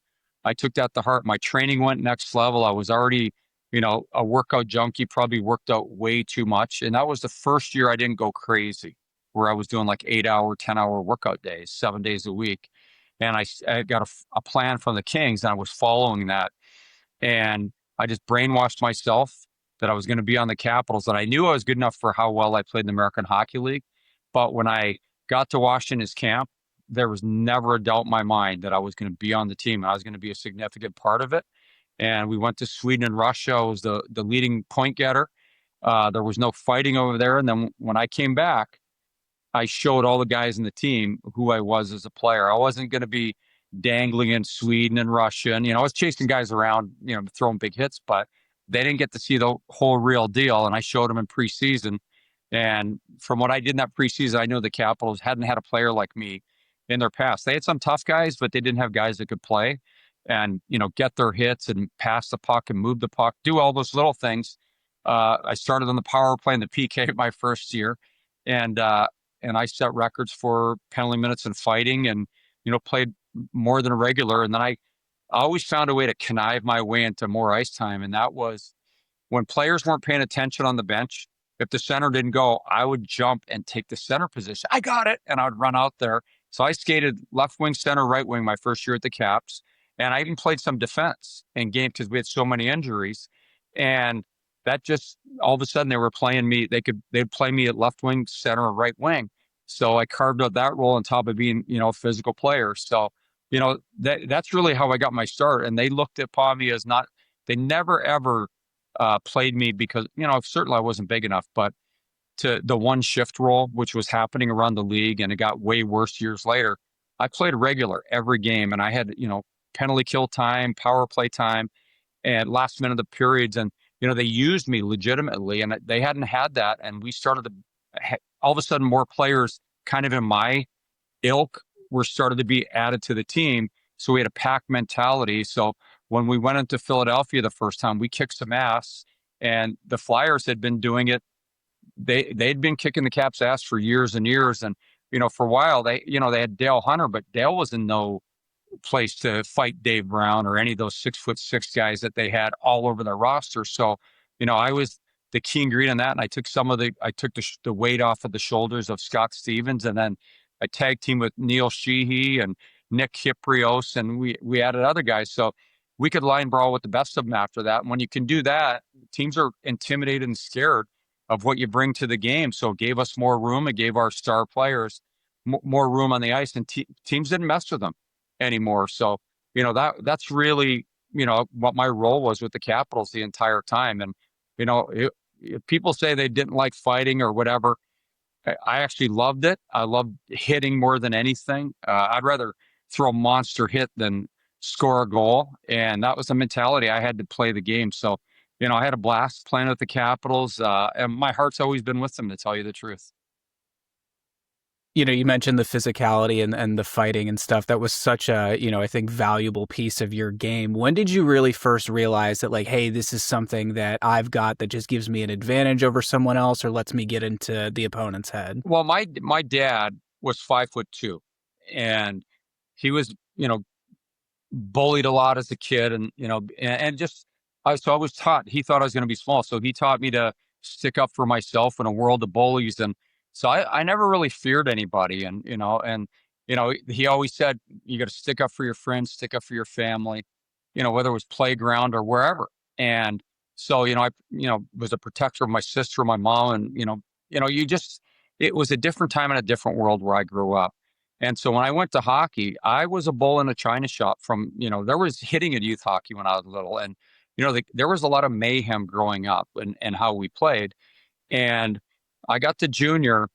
I took that to heart. My training went next level. I was already, a workout junkie, probably worked out way too much. And that was the first year I didn't go crazy, where I was doing like 8-hour, 10-hour workout days, 7 days a week. And I got a plan from the Kings, and I was following that. And I just brainwashed myself that I was going to be on the Capitals, and I knew I was good enough for how well I played in the American Hockey League. But when I got to Washington's camp, there was never a doubt in my mind that I was going to be on the team. I was going to be a significant part of it. And we went to Sweden and Russia. I was the leading point getter. There was no fighting over there. And then when I came back, I showed all the guys in the team who I was as a player. I wasn't going to be dangling in Sweden and Russia. And, I was chasing guys around, throwing big hits, but they didn't get to see the whole real deal. And I showed them in preseason. And from what I did in that preseason, I know the Capitals hadn't had a player like me in their past. They had some tough guys, but they didn't have guys that could play and, get their hits and pass the puck and move the puck, do all those little things. I started on the power play and the PK my first year. And I set records for penalty minutes and fighting and, played more than a regular. And then I always found a way to connive my way into more ice time. And that was when players weren't paying attention on the bench. If the center didn't go, I would jump and take the center position. I got it. And I would run out there. So I skated left wing, center, right wing my first year at the Caps. And I even played some defense in games because we had so many injuries. And that just all of a sudden they were playing me. They'd play me at left wing, center, or right wing. So I carved out that role on top of being, a physical player. So, that's really how I got my start. And they looked upon me as they never ever played me because, certainly I wasn't big enough, but to the one shift role, which was happening around the league and it got way worse years later. I played regular every game and I had, penalty kill time, power play time, and last minute of the periods. And, they used me legitimately and they hadn't had that. And we started to, all of a sudden, more players kind of in my ilk were started to be added to the team. So we had a pack mentality. So when we went into Philadelphia the first time, we kicked some ass and the Flyers had been doing it. They'd been kicking the Caps ass for years and years. And, for a while they had Dale Hunter, but Dale was in no place to fight Dave Brown or any of those 6'6" guys that they had all over their roster. So, I was the key ingredient in that. And I took the weight off of the shoulders of Scott Stevens. And then I tag team with Neil Sheehy and Nick Kiprios. And we added other guys. So we could line brawl with the best of them after that. And when you can do that, teams are intimidated and scared of what you bring to the game. So it gave us more room. It gave our star players more room on the ice and teams didn't mess with them anymore. So, that's really, what my role was with the Capitals the entire time. And, if people say they didn't like fighting or whatever, I actually loved it. I loved hitting more than anything. I'd rather throw a monster hit than score a goal. And that was the mentality I had to play the game. So, I had a blast playing with the Capitals and my heart's always been with them, to tell you the truth. You mentioned the physicality and the fighting and stuff. That was such a, I think, valuable piece of your game. When did you really first realize that, like, hey, this is something that I've got that just gives me an advantage over someone else or lets me get into the opponent's head? Well, my dad was 5'2", and he was, bullied a lot as a kid and, and just, so I was taught, he thought I was going to be small. So he taught me to stick up for myself in a world of bullies. And so I never really feared anybody. And, he always said, you got to stick up for your friends, stick up for your family, whether it was playground or wherever. And so, I, was a protector of my sister, my mom, and, it was a different time in a different world where I grew up. And so when I went to hockey, I was a bull in a china shop from, there was hitting at youth hockey when I was little. And, there was a lot of mayhem growing up and how we played. And I got to junior,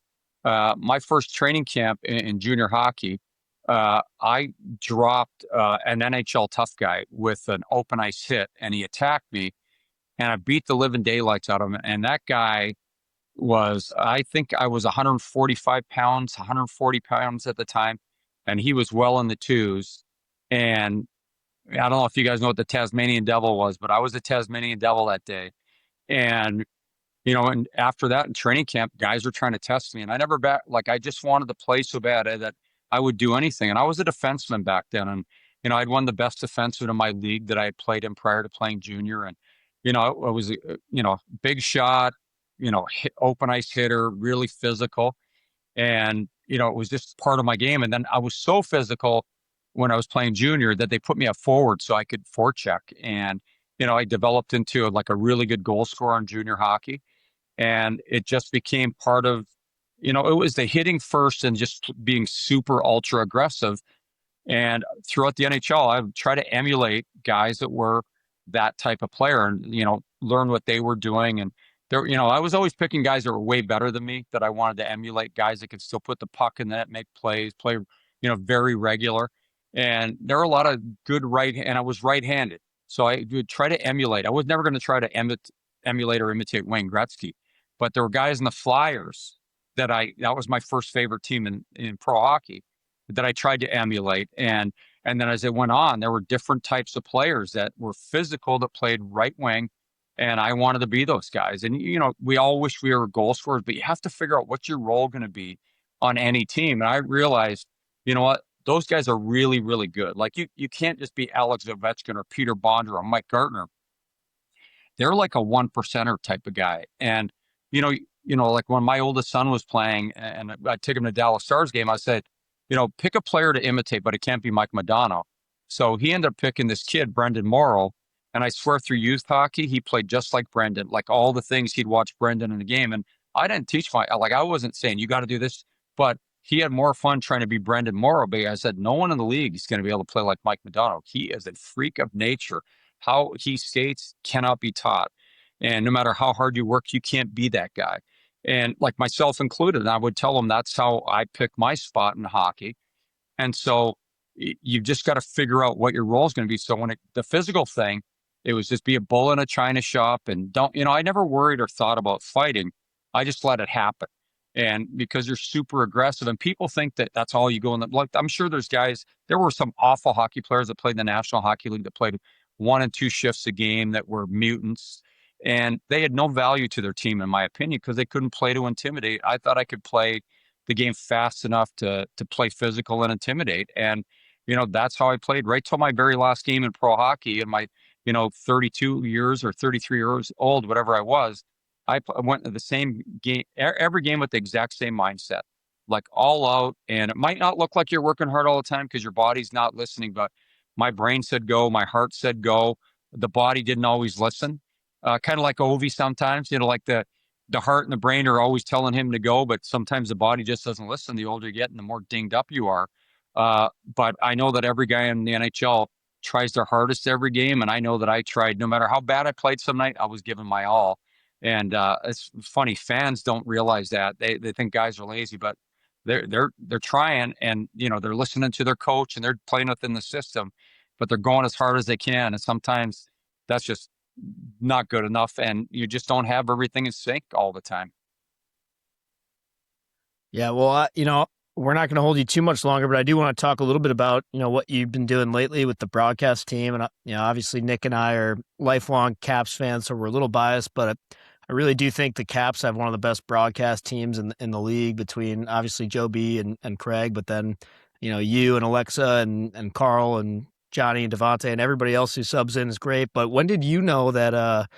my first training camp in junior hockey. I dropped an NHL tough guy with an open ice hit and he attacked me and I beat the living daylights out of him. And that guy I think I was 145 pounds, 140 pounds at the time. And he was well in the twos. And I don't know if you guys know what the Tasmanian Devil was, but I was the Tasmanian Devil that day. And, and after that in training camp, guys were trying to test me. And I just wanted to play so bad that I would do anything. And I was a defenseman back then. And, I'd won the best defenseman in my league that I had played in prior to playing junior. And, I was, big shot, open ice hitter, really physical. And, it was just part of my game. And then I was so physical when I was playing junior that they put me up forward so I could forecheck. And, I developed into a really good goal scorer in junior hockey. And it just became part of, it was the hitting first and just being super ultra aggressive. And throughout the NHL, I would try to emulate guys that were that type of player and, learn what they were doing. And there, I was always picking guys that were way better than me that I wanted to emulate, guys that could still put the puck in the net, make plays, play, very regular. And there were a lot of good and I was right-handed. So I would try to emulate. I was never going to try to emulate or imitate Wayne Gretzky, but there were guys in the Flyers that was my first favorite team in pro hockey that I tried to emulate. And then as it went on, there were different types of players that were physical that played right wing. And I wanted to be those guys. And, we all wish we were goal scorers, but you have to figure out what's your role going to be on any team. And I realized, you know what? Those guys are really, really good. Like you can't just be Alex Ovechkin or Peter Bondra or Mike Gartner. They're like a 1%er type of guy. And, like when my oldest son was playing and I took him to Dallas Stars game, I said, pick a player to imitate, but it can't be Mike Modano. So he ended up picking this kid, Brendan Morrow. And I swear through youth hockey, he played just like Brendan, like all the things he'd watch Brendan in the game. And I didn't teach I wasn't saying you got to do this, but he had more fun trying to be Brendan Morrow. But I said, no one in the league is going to be able to play like Mike Modano. He is a freak of nature. How he skates cannot be taught. And no matter how hard you work, you can't be that guy. And like myself included, and I would tell them that's how I pick my spot in hockey. And so you just got to figure out what your role is going to be. So the physical thing, it was just be a bull in a china shop and I never worried or thought about fighting. I just let it happen. And because you're super aggressive and people think that that's all you go in like, I'm sure there were some awful hockey players that played in the National Hockey League that played 1 and 2 shifts a game that were mutants. And they had no value to their team, in my opinion, because they couldn't play to intimidate. I thought I could play the game fast enough to play physical and intimidate. And, that's how I played right till my very last game in pro hockey in my, 32 years or 33 years old, whatever I was. I went to the same game, every game with the exact same mindset, like all out. And it might not look like you're working hard all the time because your body's not listening, but my brain said go, my heart said go. The body didn't always listen. Kind of like Ovi sometimes, like the heart and the brain are always telling him to go, but sometimes the body just doesn't listen. The older you get and the more dinged up you are. But I know that every guy in the NHL tries their hardest every game. And I know that I tried, no matter how bad I played some night, I was giving my all. And it's funny, fans don't realize that. They think guys are lazy, but they're trying and they're listening to their coach and they're playing within the system, but they're going as hard as they can. And sometimes that's just not good enough and you just don't have everything in sync all the time. Yeah, well, we're not going to hold you too much longer, but I do want to talk a little bit about, what you've been doing lately with the broadcast team. And, obviously Nick and I are lifelong Caps fans, so we're a little biased, but I really do think the Caps have one of the best broadcast teams in the league between obviously Joe B and Craig, but then, you and Alexa and Carl and Johnny and Devontae and everybody else who subs in is great. But when did you know that, a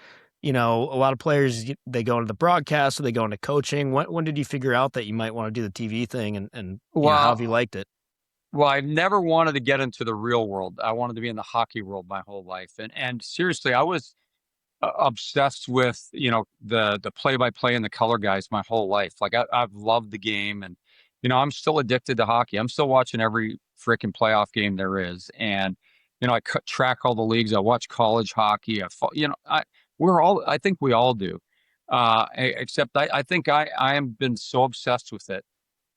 lot of players, they go into the broadcast or they go into coaching? When did you figure out that you might want to do the TV thing and how have you liked it? Well, I never wanted to get into the real world. I wanted to be in the hockey world my whole life. And seriously, I was obsessed with the play by play and the color guys my whole life. Like I've loved the game, and I'm still addicted to hockey. I'm still watching every freaking playoff game there is, and I track all the leagues. I watch college hockey. I think we all do, except I think I am been so obsessed with it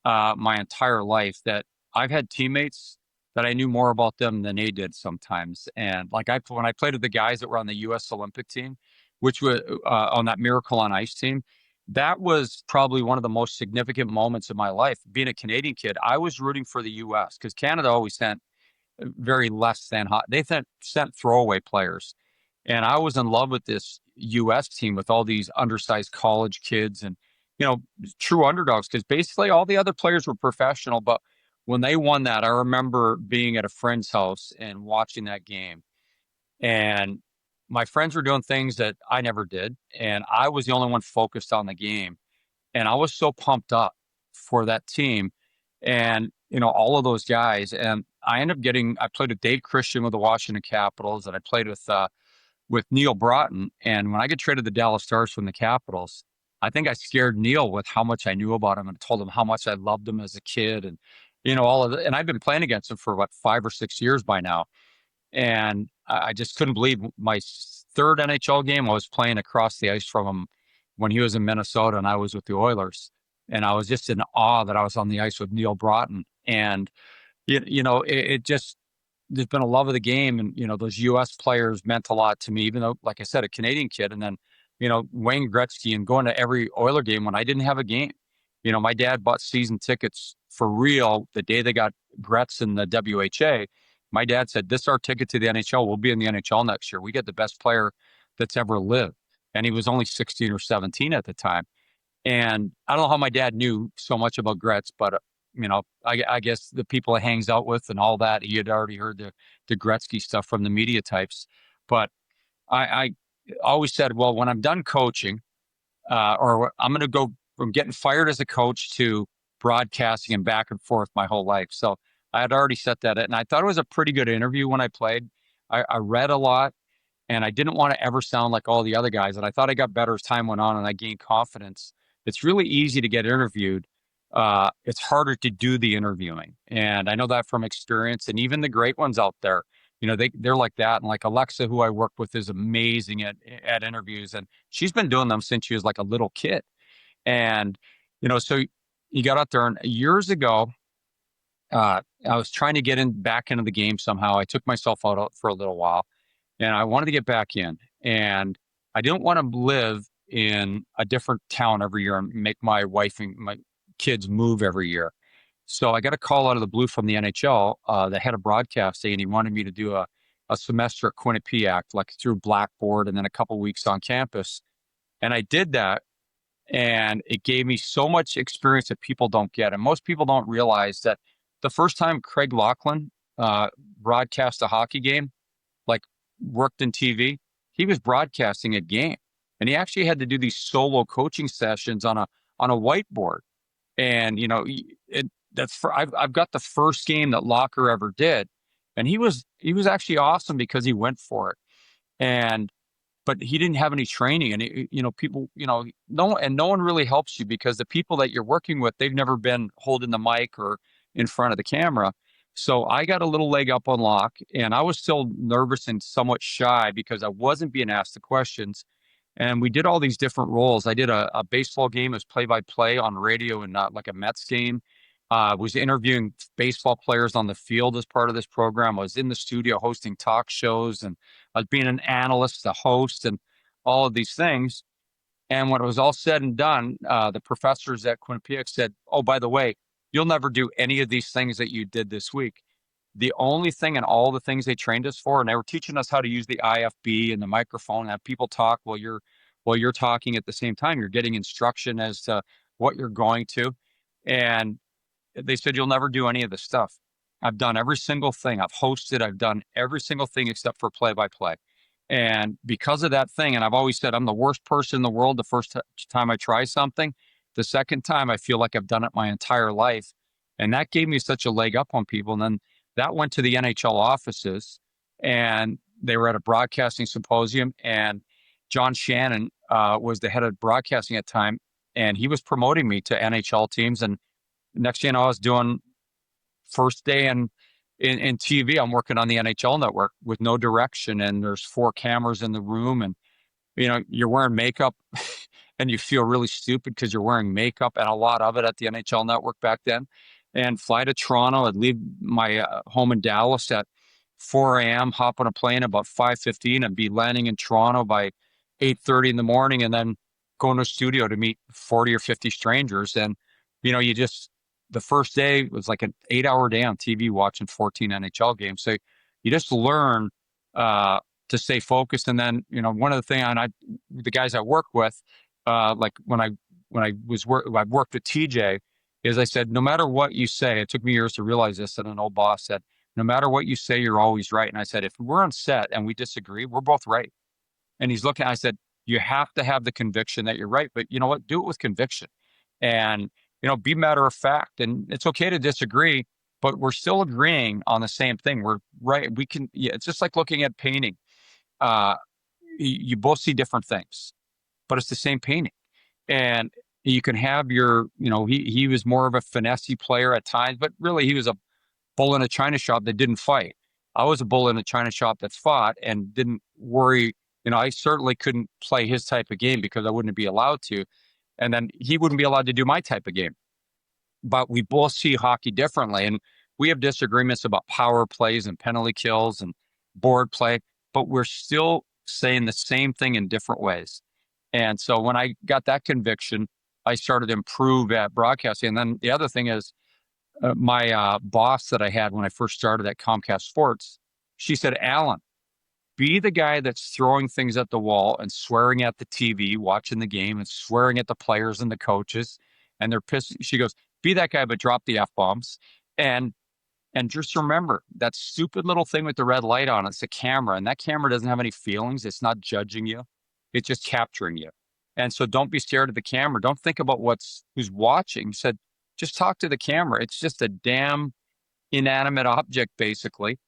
my entire life that I've had teammates that I knew more about them than they did sometimes. And like when I played with the guys that were on the U.S. Olympic team, which was on that Miracle on Ice team, that was probably one of the most significant moments of my life. Being a Canadian kid, I was rooting for the U.S. because Canada always sent very less than hot. They sent throwaway players. And I was in love with this U.S. team with all these undersized college kids and, true underdogs because basically all the other players were professional. But when they won that, I remember being at a friend's house and watching that game. And my friends were doing things that I never did. And I was the only one focused on the game. And I was so pumped up for that team and, all of those guys. And I played with Dave Christian with the Washington Capitals and I played with Neil Broughton. And when I get traded to the Dallas Stars from the Capitals, I think I scared Neil with how much I knew about him and told him how much I loved him as a kid and, all of it. And I've been playing against him for what, 5 or 6 years by now. And I just couldn't believe my third NHL game. I was playing across the ice from him when he was in Minnesota and I was with the Oilers. And I was just in awe that I was on the ice with Neil Broughton. And, it just, there's been a love of the game. And, those US players meant a lot to me, even though, like I said, a Canadian kid. And then, Wayne Gretzky and going to every Oiler game when I didn't have a game. My dad bought season tickets for real the day they got Gretz in the WHA. My dad said, "This is our ticket to the NHL. We'll be in the NHL next year. We get the best player that's ever lived." And he was only 16 or 17 at the time. And I don't know how my dad knew so much about Gretz, but I guess the people he hangs out with and all that, he had already heard the Gretzky stuff from the media types. But I always said, well, when I'm done coaching, or I'm going to go from getting fired as a coach to broadcasting and back and forth my whole life. So I had already set that, and I thought it was a pretty good interview when I played. I read a lot, and I didn't want to ever sound like all the other guys. And I thought I got better as time went on, and I gained confidence. It's really easy to get interviewed. It's harder to do the interviewing, and I know that from experience. And even the great ones out there, they're like that. And like Alexa, who I work with, is amazing at interviews, and she's been doing them since she was like a little kid. And so you got out there, and years ago, I was trying to get back into the game somehow. I took myself out for a little while, and I wanted to get back in. And I didn't want to live in a different town every year and make my wife and my kids move every year. So I got a call out of the blue from the NHL, the head of broadcasting, and he wanted me to do a semester at Quinnipiac, like through Blackboard, and then a couple weeks on campus. And I did that, and it gave me so much experience that people don't get. And most people don't realize that the first time Craig Laughlin broadcast a hockey game, like worked in TV, he was broadcasting a game. And he actually had to do these solo coaching sessions on a whiteboard. And I've got the first game that Locker ever did, and he was actually awesome because he went for it. And but he didn't have any training, and people, no one really helps you because the people that you're working with, they've never been holding the mic or in front of the camera. So I got a little leg up on Locke, and I was still nervous and somewhat shy because I wasn't being asked the questions. And we did all these different roles. I did a baseball game as play-by-play on radio and not like a Mets game. Was interviewing baseball players on the field as part of this program. I was in the studio hosting talk shows, and I was being an analyst, a host, and all of these things. And when it was all said and done, the professors at Quinnipiac said, "Oh, by the way, you'll never do any of these things that you did this week. The only thing and all the things they trained us for, and they were teaching us how to use the IFB and the microphone and have people talk while you're talking at the same time. You're getting instruction as to what you're going to." And they said, "You'll never do any of this stuff." I've done every single thing. I've hosted. I've done every single thing except for play-by-play. And because of that thing, and I've always said I'm the worst person in the world the first time I try something. The second time, I feel like I've done it my entire life. And that gave me such a leg up on people. And then that went to the NHL offices, and they were at a broadcasting symposium. And John Shannon was the head of broadcasting at the time, and he was promoting me to NHL teams. And next thing you know, I was doing first day in TV. I'm working on the NHL network with no direction, and there's 4 cameras in the room, and you're wearing makeup and you feel really stupid because you're wearing makeup, and a lot of it at the NHL network back then. And fly to Toronto. I'd leave my home in Dallas at 4 a.m., hop on a plane about 5:15, and be landing in Toronto by 8:30 in the morning, and then go in a studio to meet 40 or 50 strangers. And you just, the first day was like an 8-hour day on TV watching 14 NHL games. So you just learn to stay focused. And then, one of the things, the guys I work with, like when I worked with TJ, is I said, no matter what you say, it took me years to realize this, and an old boss said, no matter what you say, you're always right. And I said, if we're on set and we disagree, we're both right. And he's looking, I said, you have to have the conviction that you're right, but you know what? Do it with conviction. And be matter of fact. And it's okay to disagree, but we're still agreeing on the same thing. We're right. We can, yeah, it's just like looking at painting. You both see different things, but it's the same painting. And you can have he was more of a finessey player at times, but really he was a bull in a china shop that didn't fight. I was a bull in a china shop that fought and didn't worry. I certainly couldn't play his type of game because I wouldn't be allowed to. And then he wouldn't be allowed to do my type of game. But we both see hockey differently. And we have disagreements about power plays and penalty kills and board play, but we're still saying the same thing in different ways. And so when I got that conviction, I started to improve at broadcasting. And then the other thing is, my boss that I had when I first started at Comcast Sports, she said, Alan, be the guy that's throwing things at the wall and swearing at the TV, watching the game and swearing at the players and the coaches. And they're pissed. She goes, be that guy, but drop the F bombs. And and just remember that stupid little thing with the red light on, it's a camera, and that camera doesn't have any feelings. It's not judging you. It's just capturing you. And so don't be scared of the camera. Don't think about who's watching. He said, just talk to the camera. It's just a damn inanimate object, basically.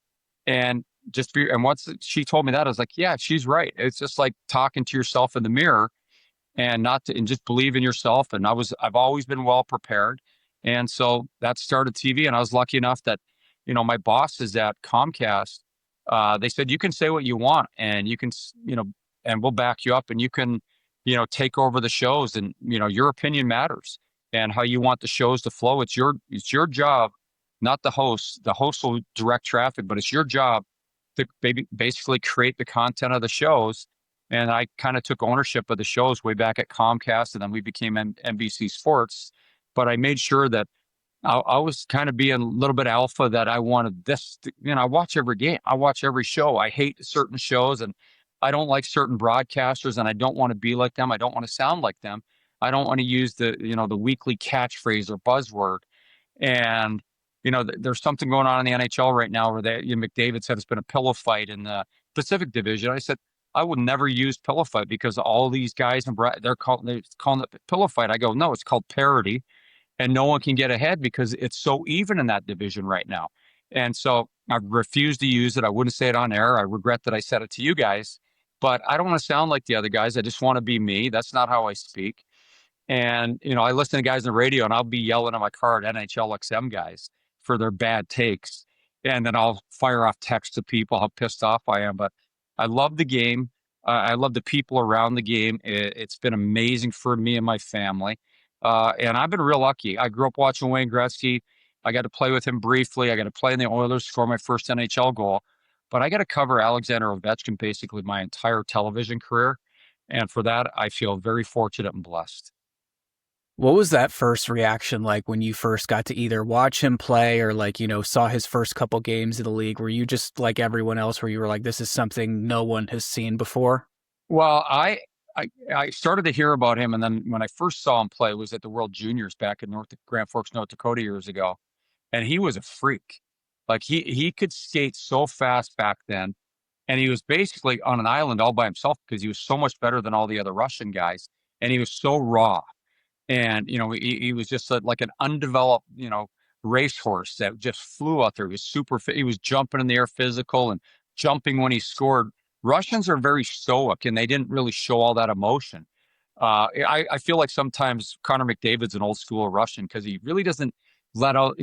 And and once she told me that, I was like, yeah, she's right. It's just like talking to yourself in the mirror and just believe in yourself. And I've always been well prepared. And so that started TV. And I was lucky enough that, my bosses at Comcast, they said, you can say what you want and you can, and we'll back you up and you can, take over the shows and, your opinion matters and how you want the shows to flow. It's your job, not the host. The host will direct traffic, but it's your job to basically create the content of the shows. And I kind of took ownership of the shows way back at Comcast, and then we became NBC Sports. But I made sure that I was kind of being a little bit alpha, that I wanted this. I watch every game. I watch every show. I hate certain shows, and I don't like certain broadcasters, and I don't want to be like them. I don't want to sound like them. I don't want to use the weekly catchphrase or buzzword. And there's something going on in the NHL right now where McDavid said it's been a pillow fight in the Pacific Division. I said I would never use pillow fight because all these guys and they're calling it pillow fight. I go, no, it's called parity, and no one can get ahead because it's so even in that division right now. And so I refuse to use it. I wouldn't say it on air. I regret that I said it to you guys, but I don't want to sound like the other guys. I just want to be me. That's not how I speak. And, I listen to guys on the radio and I'll be yelling in my car at NHL XM guys for their bad takes. And then I'll fire off text to people how pissed off I am. But I love the game. I love the people around the game. It's been amazing for me and my family. And I've been real lucky. I grew up watching Wayne Gretzky. I got to play with him briefly. I got to play in the Oilers, score my first NHL goal. But I got to cover Alexander Ovechkin basically my entire television career. And for that, I feel very fortunate and blessed. What was that first reaction like when you first got to either watch him play or saw his first couple games in the league? Were you just like everyone else where you were like, this is something no one has seen before? Well, I started to hear about him, and then when I first saw him play, it was at the World Juniors back in Grand Forks, North Dakota years ago, and he was a freak. Like he could skate so fast back then, and he was basically on an island all by himself because he was so much better than all the other Russian guys, and he was so raw. And, he was just like an undeveloped, racehorse that just flew out there. He was super fit. He was jumping in the air physical and jumping when he scored. Russians are very stoic and they didn't really show all that emotion. I feel like sometimes Connor McDavid's an old school Russian because he really doesn't let out,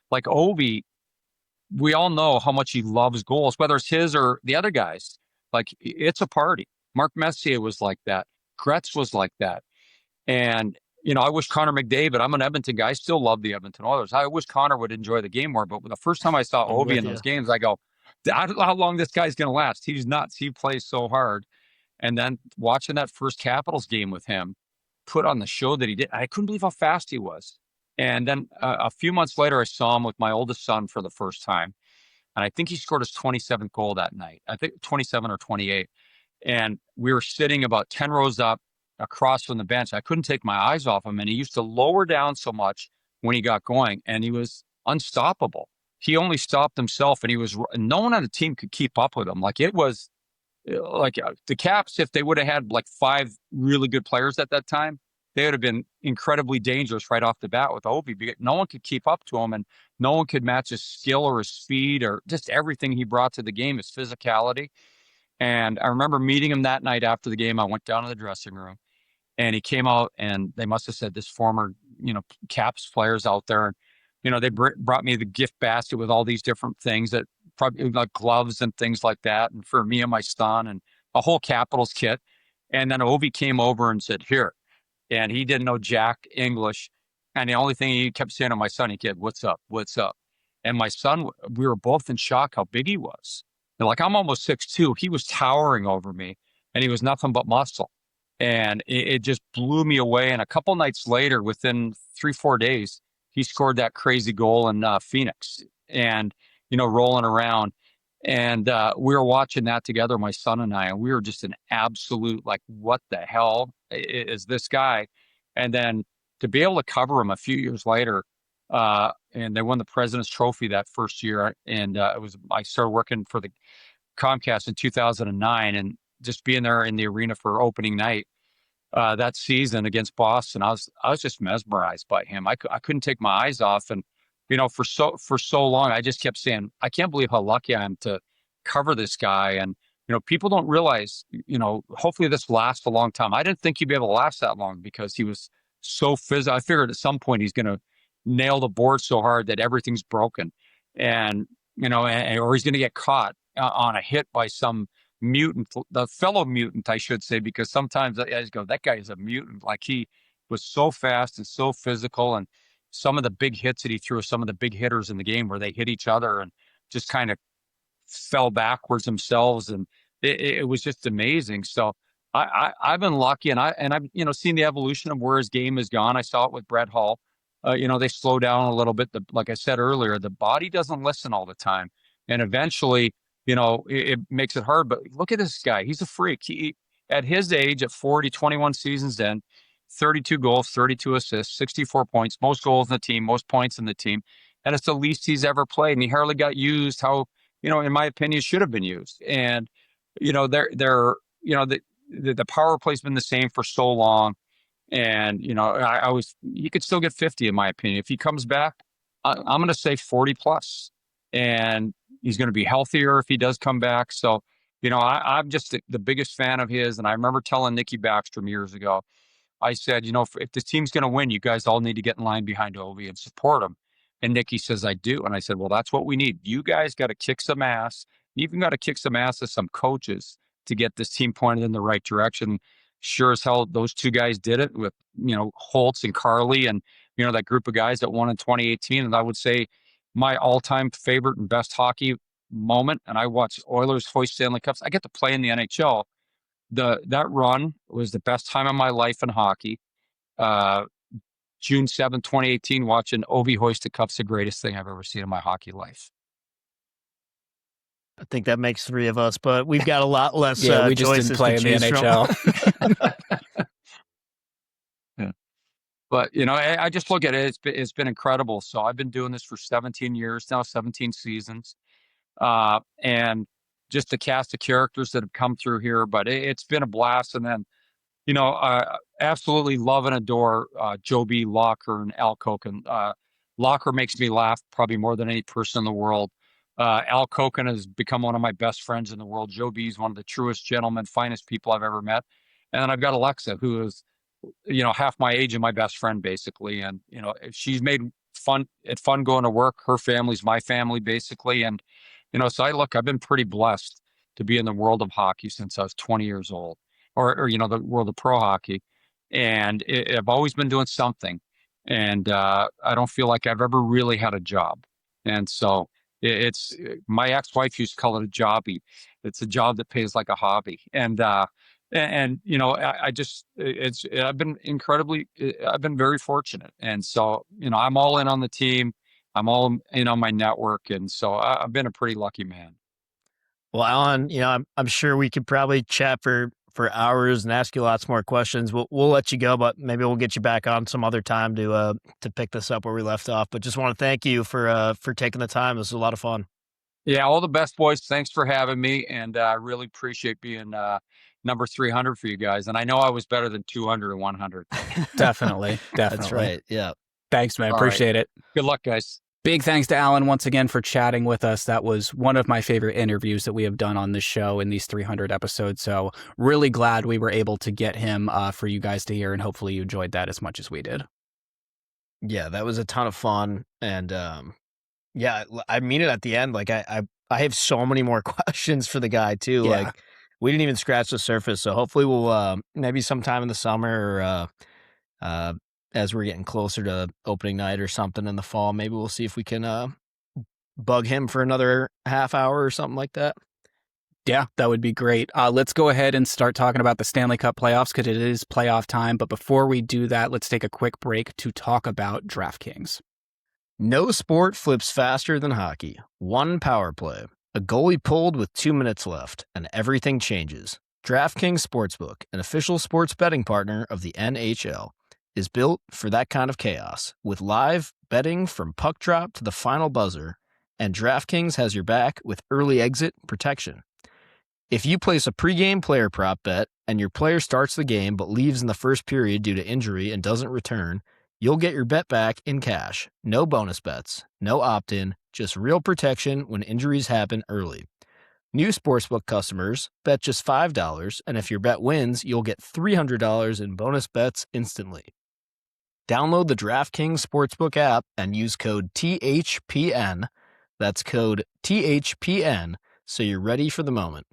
like Ovi, we all know how much he loves goals, whether it's his or the other guys. Like it's a party. Mark Messier was like that. Gretz was like that. And, I wish Connor McDavid, I'm an Edmonton guy. I still love the Edmonton Oilers. I wish Connor would enjoy the game more. But the first time I saw I'm Ovi with in you. those games, I go, I don't know how long this guy's going to last. He's nuts. He plays so hard. And then watching that first Capitals game with him, put on the show that he did, I couldn't believe how fast he was. And then a few months later, I saw him with my oldest son for the first time. And I think he scored his 27th goal that night. I think 27 or 28. And we were sitting about 10 rows up across from the bench. I couldn't take my eyes off him. And he used to lower down so much when he got going, and he was unstoppable. He only stopped himself, and no one on the team could keep up with him. Like it was like the Caps, if they would have had like 5 really good players at that time, they would have been incredibly dangerous right off the bat with Ovi because no one could keep up to him and no one could match his skill or his speed or just everything he brought to the game, his physicality. And I remember meeting him that night after the game. I went down to the dressing room And he came out, and they must have said this former, Caps players out there. And, they brought me the gift basket with all these different things that probably like gloves and things like that. And for me and my son and a whole Capitals kit. And then Ovi came over and said, here. And he didn't know jack English. And the only thing he kept saying to my son, he said, what's up? What's up? And my son, we were both in shock how big he was. And like, I'm almost 6'2". He was towering over me, and he was nothing but muscle. And it just blew me away. And a couple nights later, within 3-4 days, he scored that crazy goal in Phoenix and, rolling around. And we were watching that together, my son and I, and we were just an absolute, like, what the hell is this guy? And then to be able to cover him a few years later, and they won the President's Trophy that first year. And I started working for the Comcast in 2009, and just being there in the arena for opening night that season against Boston, I was just mesmerized by him. I couldn't take my eyes off, and for so long, I just kept saying, I can't believe how lucky I am to cover this guy. And people don't realize, hopefully this lasts a long time. I didn't think he'd be able to last that long because he was so physical. I figured at some point he's going to nail the board so hard that everything's broken, and or he's going to get caught on a hit by some mutant, the fellow mutant, I should say, because sometimes I just go, that guy is a mutant. Like, he was so fast and so physical, and some of the big hits that he threw, some of the big hitters in the game where they hit each other and just kind of fell backwards themselves, and it was just amazing. So I've been lucky, and I've seen the evolution of where his game has gone. I saw it with Brett Hull. They slow down a little bit. Like I said earlier, the body doesn't listen all the time, and eventually, it makes it hard. But look at this guy; he's a freak. He, at his age, at 40, 21 seasons in, 32 goals, 32 assists, 64 points, most goals in the team, most points in the team, and it's the least he's ever played. And he hardly got used how, in my opinion, should have been used. And, the power play's been the same for so long. And, he could still get 50, in my opinion. If he comes back, I'm going to say 40 plus. And he's going to be healthier if he does come back. So, I'm just the biggest fan of his. And I remember telling Nikki Backstrom years ago, I said, if the team's going to win, you guys all need to get in line behind Ovi and support him. And Nikki says, I do. And I said, well, that's what we need. You guys got to kick some ass. You even got to kick some ass to some coaches to get this team pointed in the right direction. Sure as hell, those two guys did it with, Holtz and Carly and, that group of guys that won in 2018. And I would say my all-time favorite and best hockey moment, and I watched Oilers hoist Stanley Cups. I get to play in the NHL. That run was the best time of my life in hockey. June 7th, 2018, watching Ovi hoist the cups, the greatest thing I've ever seen in my hockey life. I think that makes three of us, but we've got a lot less yeah, we just choices didn't play to in the choose NHL. Yeah. But, I just look at it. It's been incredible. So I've been doing this for 17 years now, 17 seasons. And just the cast of characters that have come through here. But it's been a blast. And then, absolutely love and adore Joby, Locker, and Al Koken. Locker makes me laugh probably more than any person in the world. Al Koken has become one of my best friends in the world. Joby is one of the truest gentlemen, finest people I've ever met. And then I've got Alexa, who is, half my age and my best friend, basically. And, she's made it fun going to work. Her family's my family, basically. And, so I've been pretty blessed to be in the world of hockey since I was 20 years old. Or the world of pro hockey, and I've always been doing something, and I don't feel like I've ever really had a job. And so it's my ex-wife used to call it a jobby. It's a job that pays like a hobby, and I just I've been very fortunate, and so I'm all in on the team, I'm all in on my network, and so I've been a pretty lucky man. Well, Alan, I'm sure we could probably chat for hours and ask you lots more questions. We'll let you go, but maybe we'll get you back on some other time to pick this up where we left off. But just want to thank you for taking the time. This was a lot of fun. Yeah, all the best, boys. Thanks for having me, and I really appreciate being number 300 for you guys. And I know I was better than 200 and 100. Definitely. That's right. Yeah. Thanks, man. All right. Appreciate it. Good luck, guys. Big thanks to Alan once again for chatting with us. That was one of my favorite interviews that we have done on this show in these 300 episodes. So really glad we were able to get him for you guys to hear, and hopefully you enjoyed that as much as we did. Yeah, that was a ton of fun. And yeah, I mean it at the end. Like I have so many more questions for the guy too. Yeah. Like we didn't even scratch the surface. So hopefully we'll maybe sometime in the summer or as we're getting closer to opening night or something in the fall, maybe we'll see if we can bug him for another half hour or something like that. Yeah, that would be great. Let's go ahead and start talking about the Stanley Cup playoffs because it is playoff time. But before we do that, let's take a quick break to talk about DraftKings. No sport flips faster than hockey. One power play, a goalie pulled with 2 minutes left, and everything changes. DraftKings Sportsbook, an official sports betting partner of the NHL, is built for that kind of chaos, with live betting from puck drop to the final buzzer, and DraftKings has your back with early exit protection. If you place a pregame player prop bet and your player starts the game but leaves in the first period due to injury and doesn't return, you'll get your bet back in cash. No bonus bets, no opt-in, just real protection when injuries happen early. New Sportsbook customers bet just $5, and if your bet wins, you'll get $300 in bonus bets instantly. Download the DraftKings Sportsbook app and use code THPN. That's code THPN so you're ready for the moment.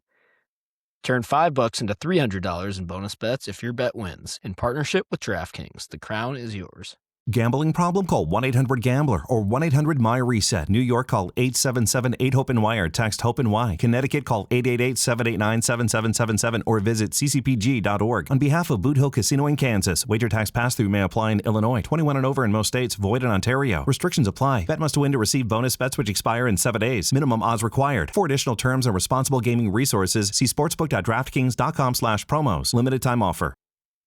Turn $5 into $300 in bonus bets if your bet wins. In partnership with DraftKings, the crown is yours. Gambling problem? Call 1-800-GAMBLER or 1-800-MY-RESET. New York, call 877-8-HOPE-NY or text HOPE-NY. Connecticut, call 888-789-7777 or visit ccpg.org. On behalf of Boot Hill Casino in Kansas, wager tax pass-through may apply in Illinois. 21 and over in most states. Void in Ontario. Restrictions apply. Bet must win to receive bonus bets which expire in 7 days. Minimum odds required. For additional terms and responsible gaming resources, see sportsbook.draftkings.com/promos. Limited time offer.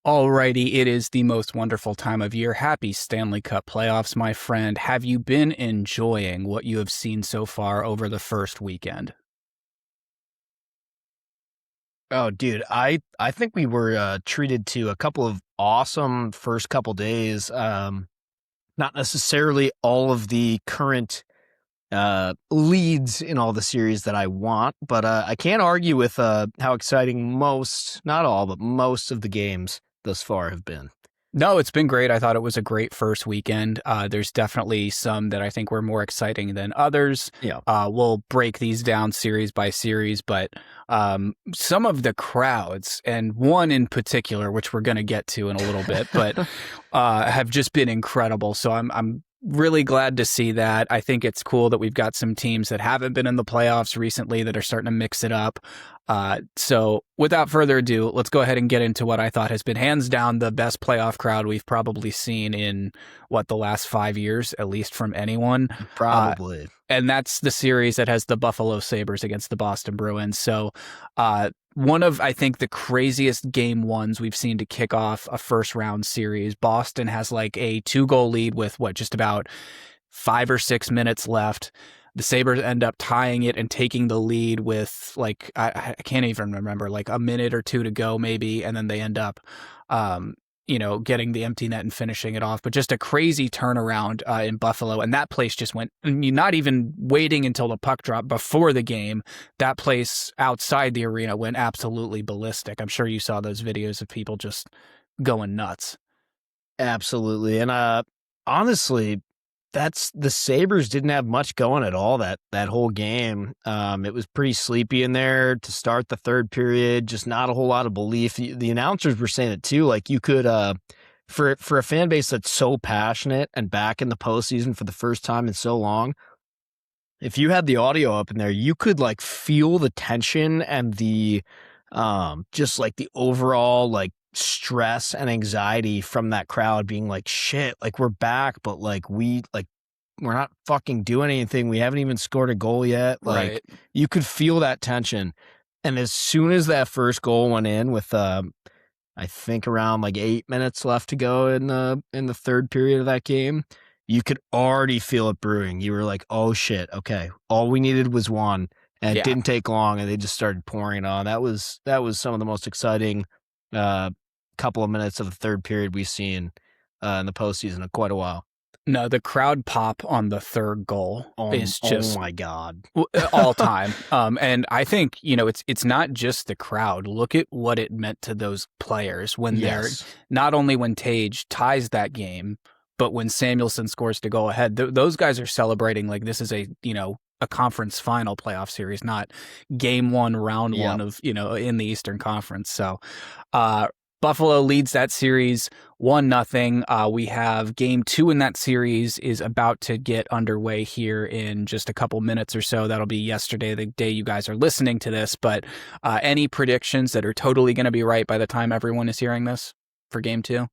Alrighty, it is the most wonderful time of year. Happy Stanley Cup playoffs, my friend. Have you been enjoying what you have seen so far over the first weekend? Oh, dude, I think we were treated to a couple of awesome first couple days. Not necessarily all of the current leads in all the series that I want, but I can't argue with how exciting most, not all, but most of the games thus far have been. No, it's been great. I thought it was a great first weekend. There's definitely some that I think were more exciting than others. Yeah. We'll break these down series by series, but some of the crowds, and one in particular, which we're going to get to in a little bit, but have just been incredible. So I'm really glad to see that. I think it's cool that we've got some teams that haven't been in the playoffs recently that are starting to mix it up. So without further ado, let's go ahead and get into what I thought has been hands down the best playoff crowd we've probably seen in the last 5 years, at least from anyone. Probably. And that's the series that has the Buffalo Sabres against the Boston Bruins. So one of, I think, the craziest game ones we've seen to kick off a first round series. Boston has like a 2-goal lead with just about 5 or 6 minutes left. The Sabres end up tying it and taking the lead with I can't even remember, like a minute or two to go maybe. And then they end up, getting the empty net and finishing it off. But just a crazy turnaround in Buffalo. And that place just went, not even waiting until the puck dropped before the game. That place outside the arena went absolutely ballistic. I'm sure you saw those videos of people just going nuts. Absolutely. And honestly, the Sabres didn't have much going at all that whole game. It was pretty sleepy in there to start the third period, just not a whole lot of belief. The announcers were saying it too, like you could, for a fan base that's so passionate and back in the postseason for the first time in so long, if you had the audio up in there, you could like feel the tension and the just like the overall like stress and anxiety from that crowd being like, shit, like we're back, but we're not fucking doing anything. We haven't even scored a goal yet. Right. You could feel that tension. And as soon as that first goal went in with I think around 8 minutes left to go in the third period of that game, you could already feel it brewing. You were like, oh shit, okay. All we needed was one. And it didn't take long, and they just started pouring it on. That was some of the most exciting couple of minutes of the third period we've seen in the postseason in quite a while. No, the crowd pop on the third goal is just oh my God. all time. And I think, it's not just the crowd. Look at what it meant to those players when they're not only when Tage ties that game, but when Samuelson scores to go ahead. Those guys are celebrating like this is a conference final playoff series, not game one, round one of, in the Eastern Conference. So, Buffalo leads that series 1-0. We have game 2 in that series is about to get underway here in just a couple minutes or so. That'll be yesterday, the day you guys are listening to this. But any predictions that are totally going to be right by the time everyone is hearing this for game 2?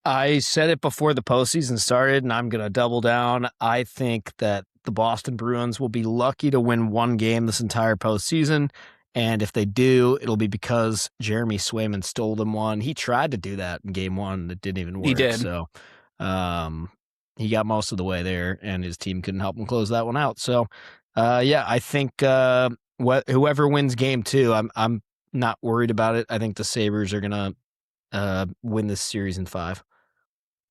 I said it before the postseason started, and I'm going to double down. I think that the Boston Bruins will be lucky to win one game this entire postseason. And if they do, it'll be because Jeremy Swayman stole them one. He tried to do that in game 1. And it didn't even work. He did. So he got most of the way there, and his team couldn't help him close that one out. So, I think whoever wins game 2, I'm not worried about it. I think the Sabres are going to win this series in 5.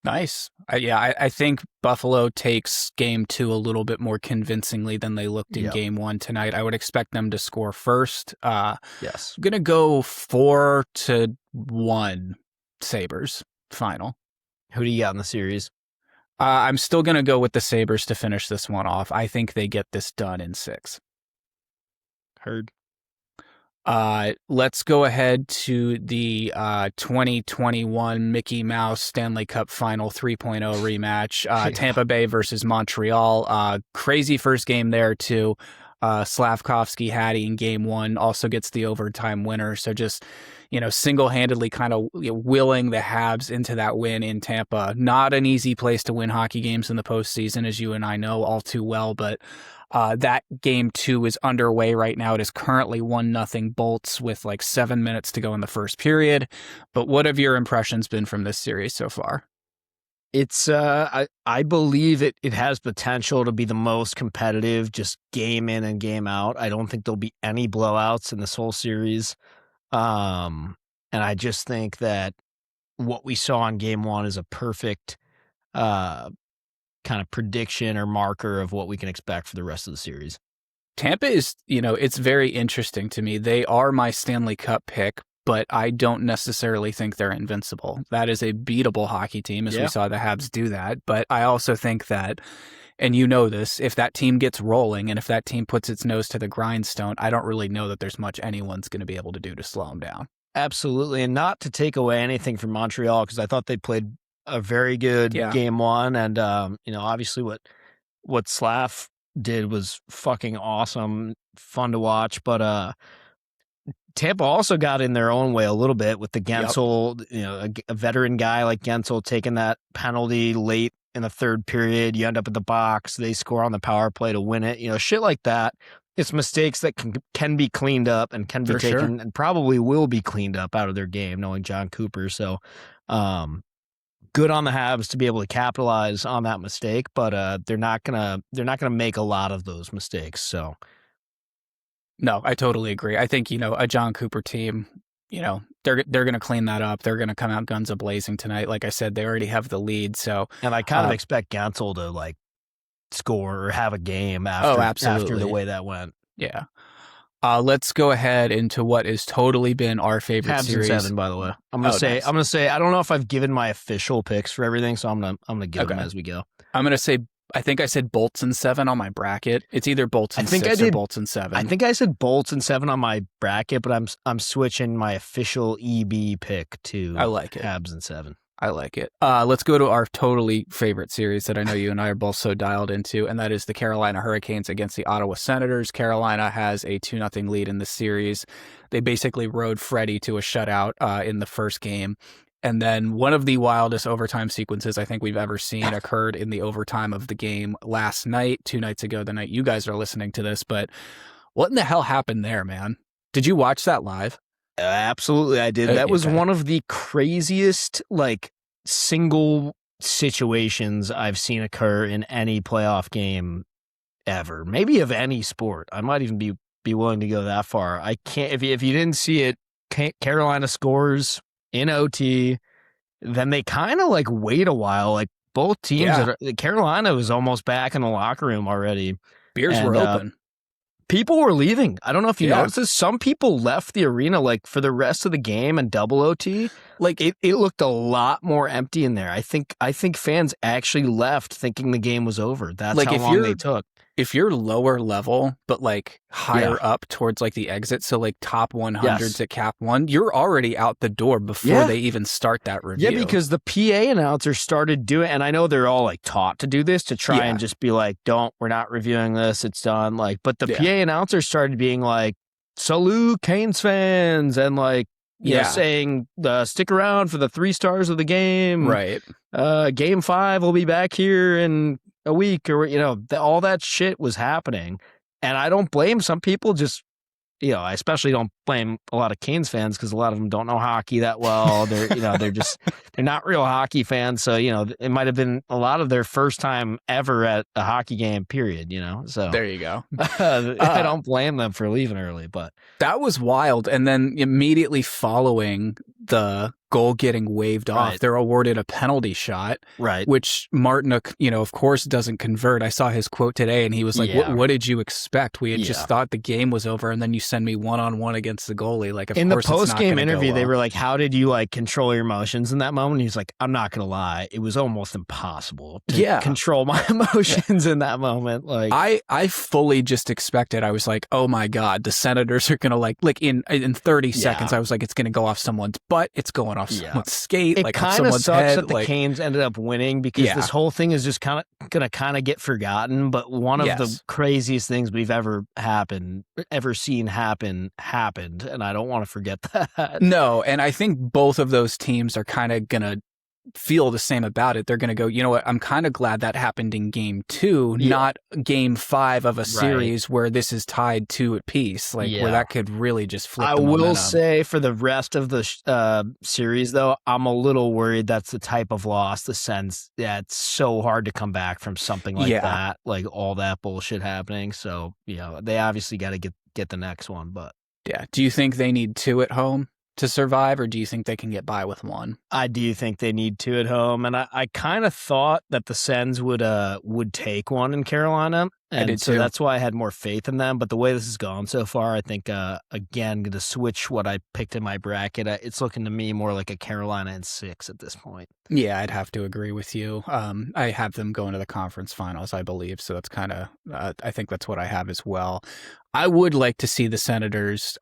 Nice. I think Buffalo takes game 2 a little bit more convincingly than they looked in game 1 tonight. I would expect them to score first. Yes. I'm going to go 4-1 Sabres final. Who do you got in the series? I'm still going to go with the Sabres to finish this one off. I think they get this done in 6. Heard. Let's go ahead to the 2021 Mickey Mouse Stanley Cup Final 3.0 rematch. Tampa Bay versus Montreal. Crazy first game there too. Slavkovsky Hattie in game 1 also gets the overtime winner. So just, single-handedly kind of willing the Habs into that win in Tampa. Not an easy place to win hockey games in the postseason, as you and I know all too well, but that game 2 is underway right now. It is currently 1-0 Bolts with like 7 minutes to go in the first period. But what have your impressions been from this series so far? It's I believe it has potential to be the most competitive, just game in and game out. I don't think there'll be any blowouts in this whole series. And I just think that what we saw in game 1 is a perfect kind of prediction or marker of what we can expect for the rest of the series. Tampa is, it's very interesting to me. They are my Stanley Cup pick, but I don't necessarily think they're invincible. That is a beatable hockey team, as we saw the Habs do that. But I also think that, and this, if that team gets rolling and if that team puts its nose to the grindstone, I don't really know that there's much anyone's going to be able to do to slow them down. Absolutely. And not to take away anything from Montreal, because I thought they played a very good game 1. And, obviously what Slav did was fucking awesome, fun to watch. But Tampa also got in their own way a little bit with the Gensel, a veteran guy like Gensel taking that penalty late in the third period. You end up at the box. They score on the power play to win it. Shit like that. It's mistakes that can be cleaned up and can be taken and probably will be cleaned up out of their game, knowing John Cooper. So, good on the Habs to be able to capitalize on that mistake, but they're not gonna make a lot of those mistakes. So, no, I totally agree. I think a John Cooper team, they're gonna clean that up. They're gonna come out guns a blazing tonight. Like I said, they already have the lead. So, and I kind of expect Gensel to score or have a game after the way that went. Yeah. Let's go ahead into what has totally been our favorite Habs series. In 7, by the way. I'm gonna say I don't know if I've given my official picks for everything, so I'm gonna give them as we go. I'm gonna say I think I said Bolts in 7 on my bracket. It's either Bolts in 6 or Bolts in 7. I think I said Bolts in 7 on my bracket, but I'm switching my official EB pick to I like it. Habs in 7. I like it. Let's go to our totally favorite series that I know you and I are both so dialed into, and that is the Carolina Hurricanes against the Ottawa Senators. Carolina has a 2-0 lead in the series. They basically rode Freddie to a shutout in the first game. And then one of the wildest overtime sequences I think we've ever seen occurred in the overtime of the game last night, 2 nights ago, the night you guys are listening to this. But what in the hell happened there, man? Did you watch that live? Absolutely, I did. That was one of the craziest, single situations I've seen occur in any playoff game ever. Maybe of any sport. I might even be willing to go that far. I can't. If you didn't see it, Carolina scores in OT. Then they kind of wait a while, both teams. Carolina was almost back in the locker room already. Beers were open. People were leaving. I don't know if you noticed this. Some people left the arena like for the rest of the game and double OT. Like it looked a lot more empty in there. I think fans actually left thinking the game was over. That's like how long they took. If you're lower level, but like higher up towards like the exit, so like top 100s at Cap 1, you're already out the door before they even start that review. Yeah, because the PA announcer started doing, and I know they're all like taught to do this to try and just be like, we're not reviewing this, it's done. Like, but the PA announcer started being like, salute Canes fans, and like, you know, saying stick around for the 3 stars of the game. Right. Game 5 will be back here in a week, or, you know, all that shit was happening. And I don't blame some people. Just, you know, I especially don't blame a lot of Canes fans because a lot of them don't know hockey that well. They're, you know, they're not real hockey fans. So, you know, it might have been a lot of their first time ever at a hockey game, period, you know? So there you go. I don't blame them for leaving early, but that was wild. And then immediately following the goal getting waved off, they're awarded a penalty shot, which Martinook, you know, of course doesn't convert. I saw his quote today and he was like, what did you expect? We had just thought the game was over, and then you send me one-on-one against the goalie. Like, of in course, the post-game interview, well. They were like, how did you like control your emotions in that moment? He's like, I'm not gonna lie, it was almost impossible to control my emotions in that moment. Like, I fully just expected, I was like, oh my God, the Senators are gonna like in 30 seconds, I was like, it's gonna go off someone's butt, it's going off someone's skate, it like kind of sucks head, that the Canes ended up winning, because this whole thing is just gonna get forgotten. But one of the craziest things we've ever seen happen happened, and I don't want to forget that. No, and I think both of those teams are kind of gonna feel the same about it. They're going to go, you know what, I'm kind of glad that happened in game 2, not game 5 of a series where this is tied 2 apiece, like where that could really just flip the momentum. Will say for the rest of the series, though, I'm a little worried that's the type of loss, the sense that it's so hard to come back from something like that, like all that bullshit happening. So, you know, they obviously got to get the next one. But yeah, do you think they need 2 at home to survive, or do you think they can get by with 1? I do think they need 2 at home, and I kind of thought that the Sens would take 1 in Carolina, and I did so too. that's why I had more faith in them. But the way this has gone so far, I think again, going to switch what I picked in my bracket. It's looking to me more like a Carolina and 6 at this point. Yeah, I'd have to agree with you. I have them going to the conference finals, I believe, so that's kind of I think that's what I have as well. I would like to see the Senators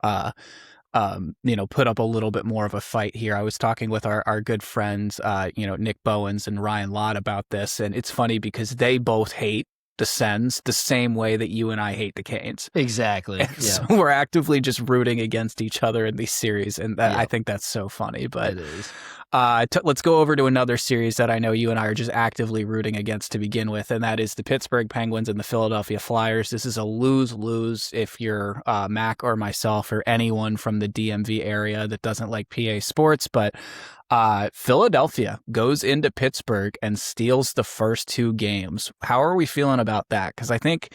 you know, put up a little bit more of a fight here. I was talking with our good friends, you know, Nick Bowens and Ryan Lott about this, and it's funny because they both hate the Sens the same way that you and I hate the Canes. Exactly. So we're actively just rooting against each other in these series, and I think that's so funny. But it is. Let's go over to another series that I know you and I are just actively rooting against to begin with, and that is the Pittsburgh Penguins and the Philadelphia Flyers. This is a lose-lose if you're Mac or myself or anyone from the DMV area that doesn't like PA sports, but Philadelphia goes into Pittsburgh and steals the first 2 games. How are we feeling about that? Because I think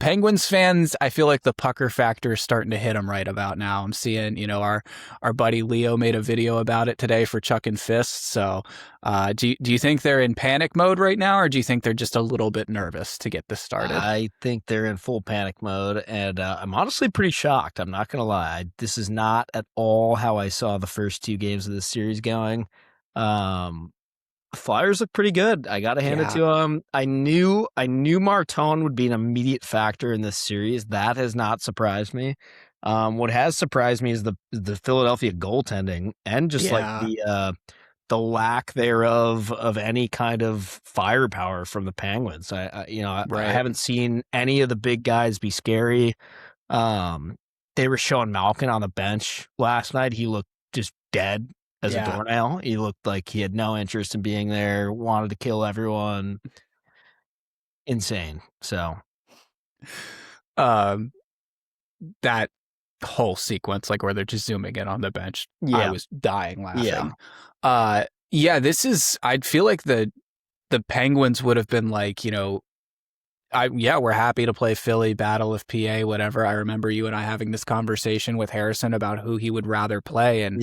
Penguins fans, I feel like the pucker factor is starting to hit them right about now. I'm seeing, you know, our buddy Leo made a video about it today for Chuck and Fists. So do you think they're in panic mode right now, or do you think they're just a little bit nervous to get this started? I think they're in full panic mode, and I'm honestly pretty shocked. I'm not going to lie. This is not at all how I saw the first 2 games of this series going. Flyers look pretty good. I got to hand it to them. I knew Martone would be an immediate factor in this series. That has not surprised me. What has surprised me is the Philadelphia goaltending, and just like the lack thereof of any kind of firepower from the Penguins. I haven't seen any of the big guys be scary. They were showing Malkin on the bench last night. He looked just dead as a doornail. He looked like he had no interest in being there, wanted to kill everyone. Insane. So that whole sequence, like where they're just zooming in on the bench, I was dying laughing. This is, I'd feel like the Penguins would have been like, you know, We're happy to play Philly, Battle of PA, whatever. I remember you and I having this conversation with Harrison about who he would rather play. And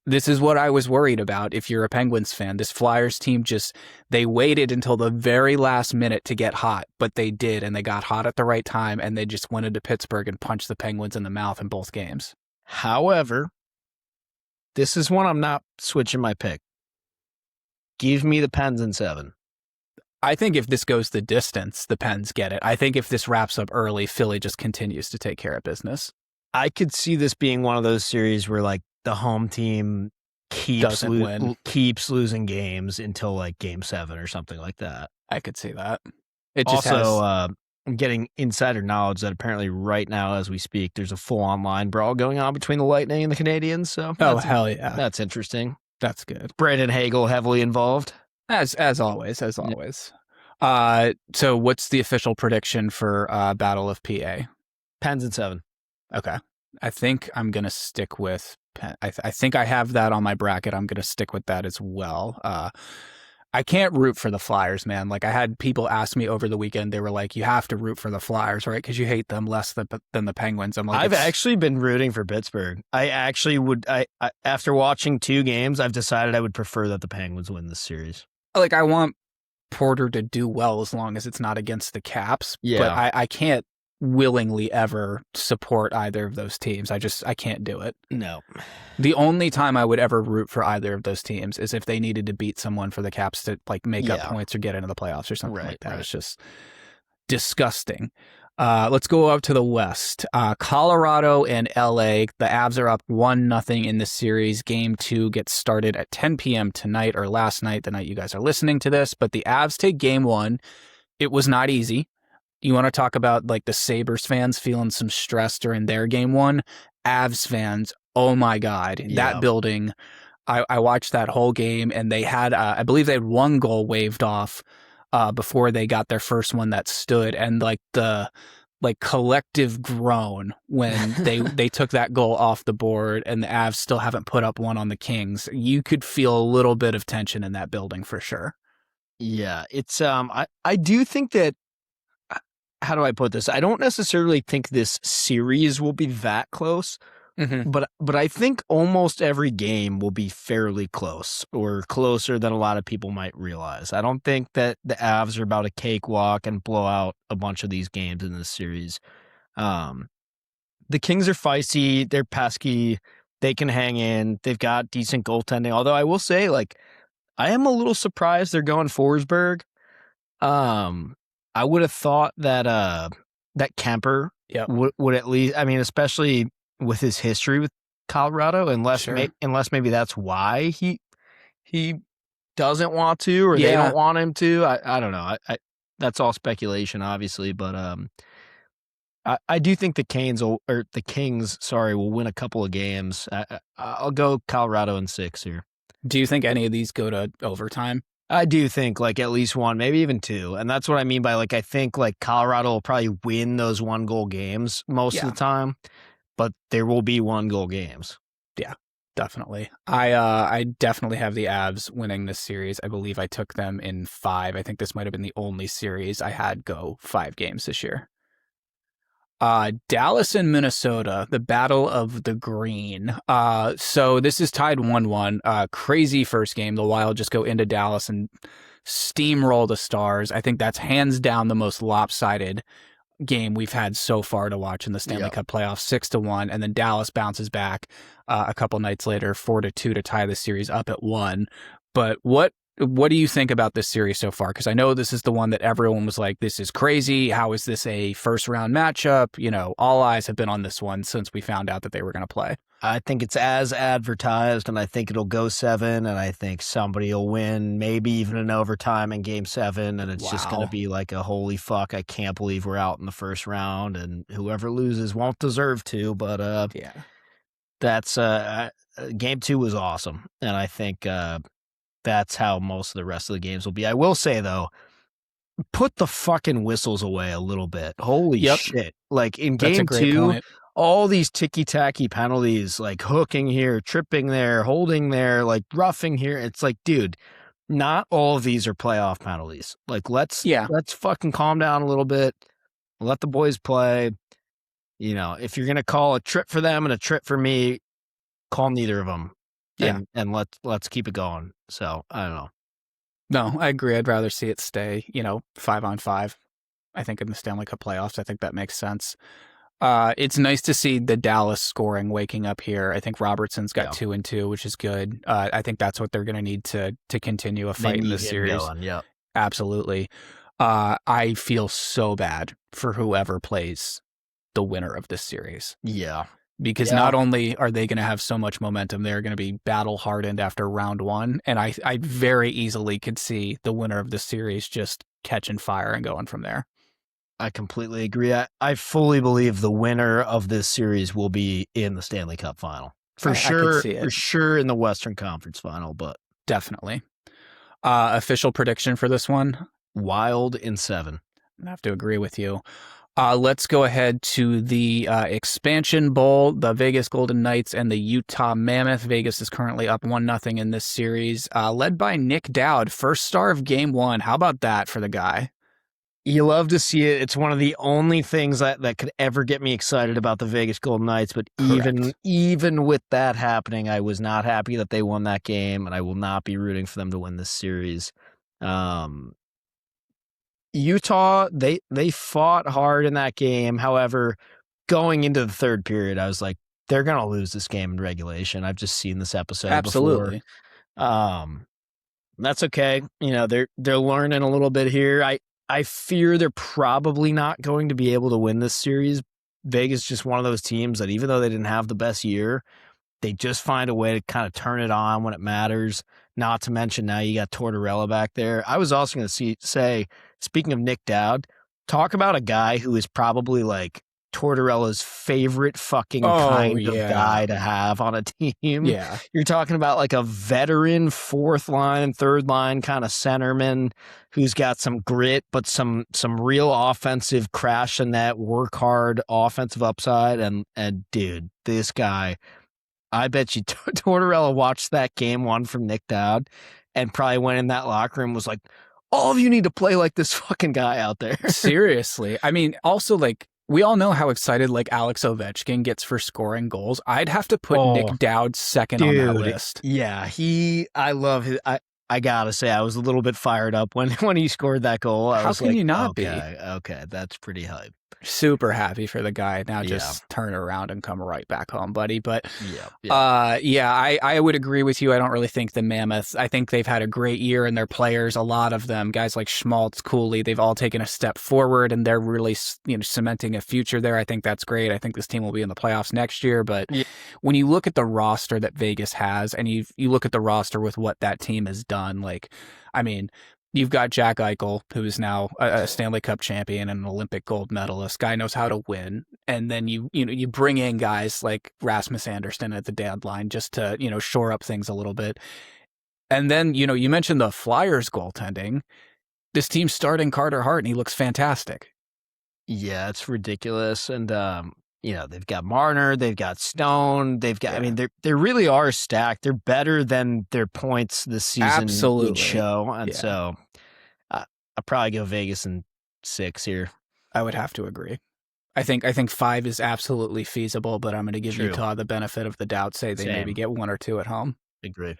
this is what I was worried about. If you're a Penguins fan, this Flyers team they waited until the very last minute to get hot, but they did. And they got hot at the right time. And they just went into Pittsburgh and punched the Penguins in the mouth in both games. However, this is one I'm not switching my pick. Give me the Pens in 7. I think if this goes the distance, the Pens get it. I think if this wraps up early, Philly just continues to take care of business. I could see this being one of those series where like the home team keeps losing games until like game 7 or something like that. I could see that. I'm getting insider knowledge that apparently right now as we speak, there's a full online brawl going on between the Lightning and the Canadiens. So hell yeah. That's interesting. That's good. Brandon Hagel heavily involved. As always. So what's the official prediction for Battle of PA? Pens in 7. Okay. I think I'm going to stick with I think I have that on my bracket. I'm going to stick with that as well. I can't root for the Flyers, man. Like I had people ask me over the weekend, they were like, you have to root for the Flyers, right? Because you hate them less than the Penguins. I'm like, I've actually been rooting for Pittsburgh. I actually would, after watching 2 games, I've decided I would prefer that the Penguins win this series. Like I want Porter to do well as long as it's not against the Caps. Yeah. But I can't willingly ever support either of those teams. I can't do it. No. The only time I would ever root for either of those teams is if they needed to beat someone for the Caps to like make up points or get into the playoffs or something like that. Right. It's just disgusting. Let's go up to the West. Colorado and LA. The Avs are up 1-0 in this series. Game 2 gets started at 10 p.m. tonight or last night, the night you guys are listening to this. But the Avs take game 1. It was not easy. You want to talk about like the Sabres fans feeling some stress during their game 1? Avs fans, oh my God, that building. I watched that whole game and they had, I believe they had 1 goal waved off before they got their first one that stood, and like the collective groan when they took that goal off the board, and the Avs still haven't put up one on the Kings. You could feel a little bit of tension in that building for sure. Yeah, it's I do think that, how do I put this? I don't necessarily think this series will be that close. Mm-hmm. But I think almost every game will be fairly close, or closer than a lot of people might realize. I don't think that the Avs are about to cakewalk and blow out a bunch of these games in this series. The Kings are feisty. They're pesky. They can hang in. They've got decent goaltending. Although I will say, like, I am a little surprised they're going Forsberg. I would have thought that that Kemper would at least, I mean, especially with his history with Colorado, unless maybe that's why he doesn't want to, or they don't want him to. I don't know. I that's all speculation, obviously, but I do think the Kings will win a couple of games. I'll go Colorado in 6 here. Do you think any of these go to overtime? I do think like at least 1, maybe even 2. And that's what I mean by like, I think like Colorado will probably win those 1-goal games most of the time, but there will be 1-goal games. Yeah, definitely. I definitely have the Avs winning this series. I believe I took them in 5. I think this might have been the only series I had go 5 games this year. Dallas and Minnesota, the Battle of the Green. So this is tied 1-1. Crazy first game. The Wild just go into Dallas and steamroll the Stars. I think that's hands down the most lopsided game we've had so far to watch in the Stanley Cup Playoffs, 6-1. And then Dallas bounces back a couple nights later, 4-2 to tie the series up at 1. But what do you think about this series so far? Because I know this is the one that everyone was like, this is crazy. How is this a first round matchup? You know, all eyes have been on this one since we found out that they were going to play. I think it's as advertised, and I think it'll go 7, and I think somebody will win, maybe even in overtime in game 7, and it's just going to be like a holy fuck, I can't believe we're out in the first round, and whoever loses won't deserve to, but that's game 2 was awesome, and I think that's how most of the rest of the games will be. I will say, though, put the fucking whistles away a little bit. Holy shit. Like, in game 2, all these ticky-tacky penalties, like hooking here, tripping there, holding there, like roughing here. It's like, dude, not all of these are playoff penalties. Like, let's fucking calm down a little bit. Let the boys play. You know, if you're gonna call a trip for them and a trip for me, call neither of them. Yeah. And let's keep it going. So I don't know. No, I agree. I'd rather see it stay, 5-on-5. I think in the Stanley Cup playoffs, I think that makes sense. It's nice to see the Dallas scoring waking up here. I think Robertson's got 2 and 2, which is good. I think that's what they're going to need to continue a fight in this series. Yeah, absolutely. I feel so bad for whoever plays the winner of this series. Yeah. Because not only are they going to have so much momentum, they're going to be battle hardened after round 1. And I very easily could see the winner of this series just catching fire and going from there. I completely agree. I fully believe the winner of this series will be in the Stanley Cup final. For sure in the Western Conference final, but definitely. Official prediction for this one? Wild in 7. I have to agree with you. Let's go ahead to the expansion bowl, the Vegas Golden Knights and the Utah Mammoth. Vegas is currently up 1-0 in this series, led by Nick Dowd, first star of game 1. How about that for the guy? You love to see it. It's one of the only things that could ever get me excited about the Vegas Golden Knights. But even with that happening, I was not happy that they won that game, and I will not be rooting for them to win this series. Utah, they fought hard in that game. However, going into the third period, I was like, they're going to lose this game in regulation. I've just seen this episode before. That's okay. You know, they're learning a little bit here. I fear they're probably not going to be able to win this series. Vegas is just one of those teams that even though they didn't have the best year, they just find a way to kind of turn it on when it matters. Not to mention now you got Tortorella back there. I was also going to say, speaking of Nick Dowd, talk about a guy who is probably like Tortorella's favorite fucking kind of guy to have on a team. Yeah. You're talking about like a veteran 4th line, 3rd line kind of centerman who's got some grit, but some real offensive crash in that work hard offensive upside. And dude, this guy, I bet you Tortorella watched that game 1 from Nick Dowd and probably went in that locker room and was like, all of you need to play like this fucking guy out there. Seriously. I mean, also like, we all know how excited like Alex Ovechkin gets for scoring goals. I'd have to put Nick Dowd second on that list. Yeah, I love his. I gotta say, I was a little bit fired up when he scored that goal. How can you not be? Okay, that's pretty hype. Super happy for the guy. Now just turn around and come right back home, buddy. But I would agree with you. I don't really think the Mammoths, I think they've had a great year and their players, a lot of them, guys like Schmaltz, Cooley, they've all taken a step forward and they're really cementing a future there. I think that's great. I think this team will be in the playoffs next year. But when you look at the roster that Vegas has and you look at the roster with what that team has done, like, I mean, you've got Jack Eichel, who is now a Stanley Cup champion and an Olympic gold medalist. Guy knows how to win. And then you bring in guys like Rasmus Andersson at the deadline just to, shore up things a little bit. And then, you mentioned the Flyers goaltending. This team's starting Carter Hart, and he looks fantastic. Yeah, it's ridiculous. And, they've got Marner, they've got Stone, they've got, I mean, they really are stacked. They're better than their points this season would show. And so I'll probably go Vegas in 6 here. I would have to agree. I think 5 is absolutely feasible, but I'm going to give Utah the benefit of the doubt, say they maybe get 1 or 2 at home. Agree.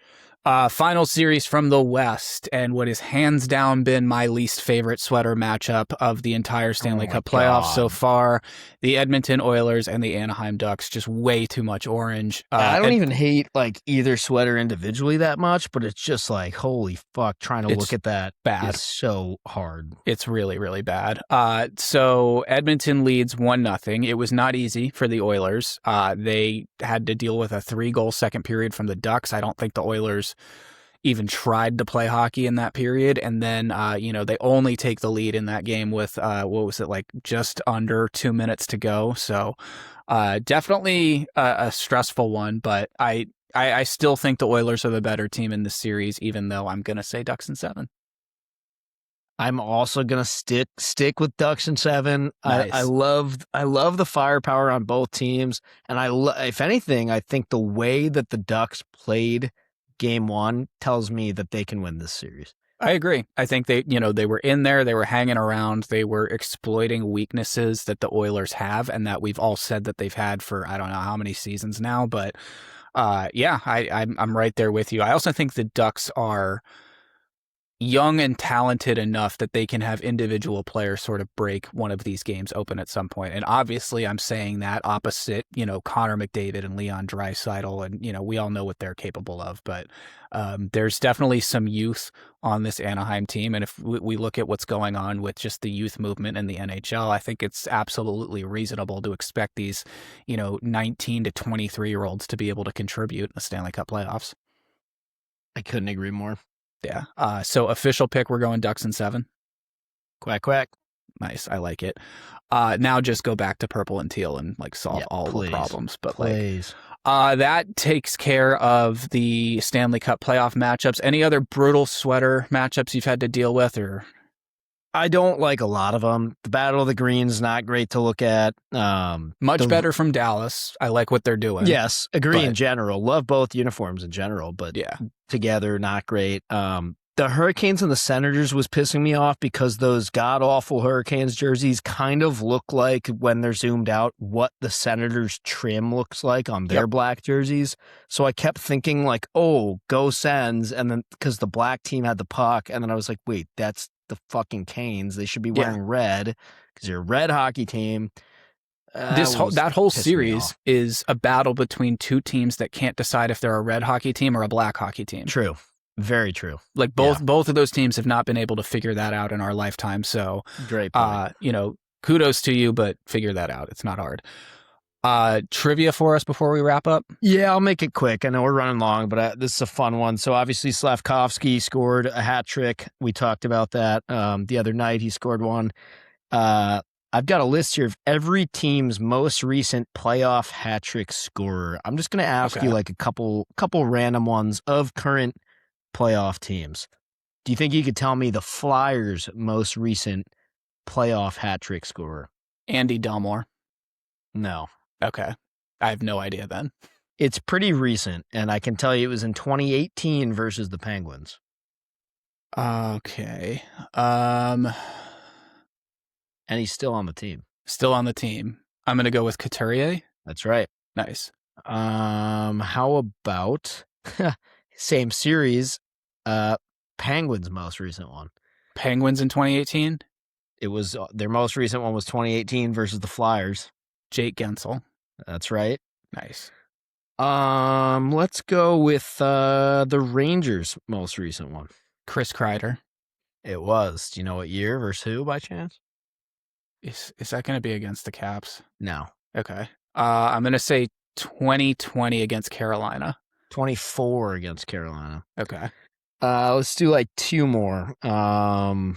Final series from the West, and what has hands down been my least favorite sweater matchup of the entire Stanley Cup playoffs so far. The Edmonton Oilers and the Anaheim Ducks, just way too much orange. I don't even hate like either sweater individually that much, but it's just like, holy fuck, trying to look at that bad. Is so hard. It's really, really bad. So Edmonton leads 1-0. It was not easy for the Oilers. They had to deal with a 3-goal second period from the Ducks. I don't think the Oilers even tried to play hockey in that period. And then, they only take the lead in that game with, just under 2 minutes to go. So definitely a stressful one, but I still think the Oilers are the better team in this series, even though I'm going to say Ducks in 7. I'm also going to stick with Ducks in 7. Nice. I love the firepower on both teams. And if anything, I think the way that the Ducks played game one tells me that they can win this series. I agree. I think they were in there, they were hanging around, they were exploiting weaknesses that the Oilers have and that we've all said that they've had for I don't know how many seasons now. But I'm right there with you. I also think the Ducks are young and talented enough that they can have individual players sort of break one of these games open at some point. And obviously I'm saying that opposite, Connor McDavid and Leon Draisaitl, and, we all know what they're capable of, but there's definitely some youth on this Anaheim team. And if we look at what's going on with just the youth movement in the NHL, I think it's absolutely reasonable to expect these, 19 to 23-year-olds to be able to contribute in the Stanley Cup playoffs. I couldn't agree more. Yeah. So official pick, we're going Ducks in 7. Quack, quack. Nice. I like it. Now just go back to purple and teal and solve all the problems. But that takes care of the Stanley Cup playoff matchups. Any other brutal sweater matchups you've had to deal with, or? I don't like a lot of them. The Battle of the Greens, not great to look at. Much better from Dallas. I like what they're doing. Yes, agree in general. Love both uniforms in general, but together, not great. The Hurricanes and the Senators was pissing me off because those god-awful Hurricanes jerseys kind of look like, when they're zoomed out, what the Senators trim looks like on their black jerseys. So I kept thinking oh, go Sens, and then because the black team had the puck, and then I was like, wait, that's the fucking Canes. They should be wearing red because you're a red hockey team. That whole series is a battle between two teams that can't decide if they're a red hockey team or a black hockey team. True. Very true. Both of those teams have not been able to figure that out in our lifetime. So great point. Kudos to you, but figure that out. It's not hard. Trivia for us before we wrap up? Yeah, I'll make it quick. I know we're running long, but this is a fun one. So obviously Slavkovsky scored a hat trick. We talked about that the other night. He scored one. I've got a list here of every team's most recent playoff hat trick scorer. I'm just going to ask you a couple random ones of current playoff teams. Do you think you could tell me the Flyers' most recent playoff hat trick scorer? Andy Delmore. No. Okay. I have no idea then. It's pretty recent, and I can tell you it was in 2018 versus the Penguins. Okay. And he's still on the team. Still on the team. I'm going to go with Couturier. That's right. Nice. How about same series, Penguins' most recent one? Penguins in 2018? It was their most recent one was 2018 versus the Flyers. Jake Gensel. That's right. Nice. Let's go with the Rangers' most recent one. Chris Kreider. It was. Do you know what year versus who by chance? Is that going to be against the Caps? No. Okay. I'm going to say 2020 against Carolina. 24 against Carolina. Okay. Let's do two more. How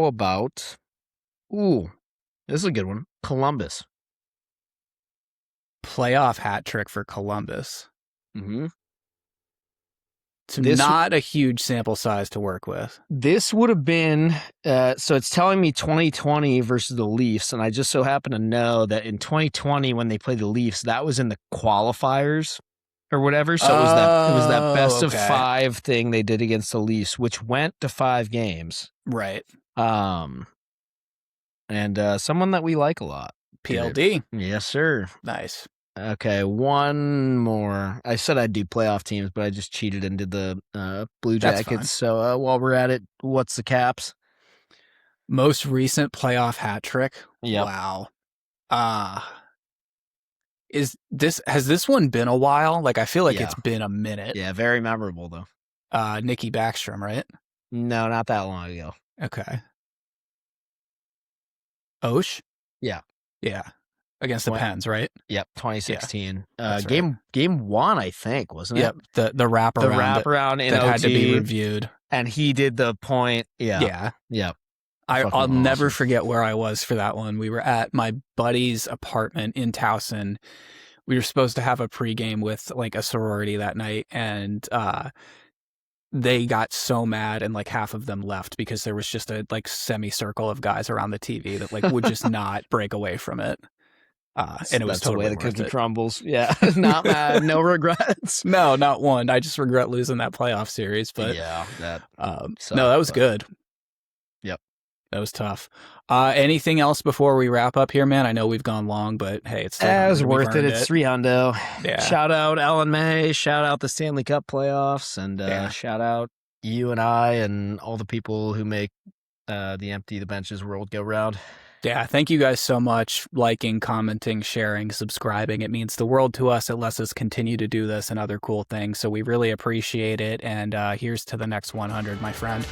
about? Ooh, this is a good one. Columbus. Playoff hat trick for Columbus. Mm-hmm. So not a huge sample size to work with. This would have been, so it's telling me 2020 versus the Leafs, and I just so happen to know that in 2020 when they played the Leafs, that was in the qualifiers or whatever. So it was that best of 5 thing they did against the Leafs, which went to 5 games. Right. And someone that we like a lot. PLD. Yes, sir. Nice. Okay, one more. I said I'd do playoff teams, but I just cheated and did the Blue Jackets. So while we're at it, what's the Caps? Most recent playoff hat trick? Yep. Wow. Has this one been a while? I feel like it's been a minute. Yeah, very memorable though. Nikki Backstrom, right? No, not that long ago. Okay. Osh? Yeah. Yeah. Against the Pens, right? Yep, 2016. Yeah, game 1, I think, wasn't it? Yep, the wraparound in that OT, had to be reviewed. And he did the point. Yeah. I'll never forget where I was for that one. We were at my buddy's apartment in Towson. We were supposed to have a pregame with a sorority that night, and they got so mad and half of them left because there was just a semicircle of guys around the TV that would just not break away from it. And it was That's totally the way the worth cookie it. crumbles. Yeah, not mad, no regrets. No, not one. I just regret losing that playoff series. But yeah, that no, that was but- good. Yep. That was tough. Anything else before we wrap up here, man? I know we've gone long, but hey, it's It was 300. worth it. It's $300. Yeah. Shout out Ellen May. Shout out the Stanley Cup playoffs, and Yeah. shout out you and I and all the people who make the Empty the Benches world go round. Yeah, thank you guys so much. Liking, commenting, sharing, subscribing. It means the world to us. It lets us continue to do this and other cool things. So we really appreciate it. And here's to the next 100, my friend.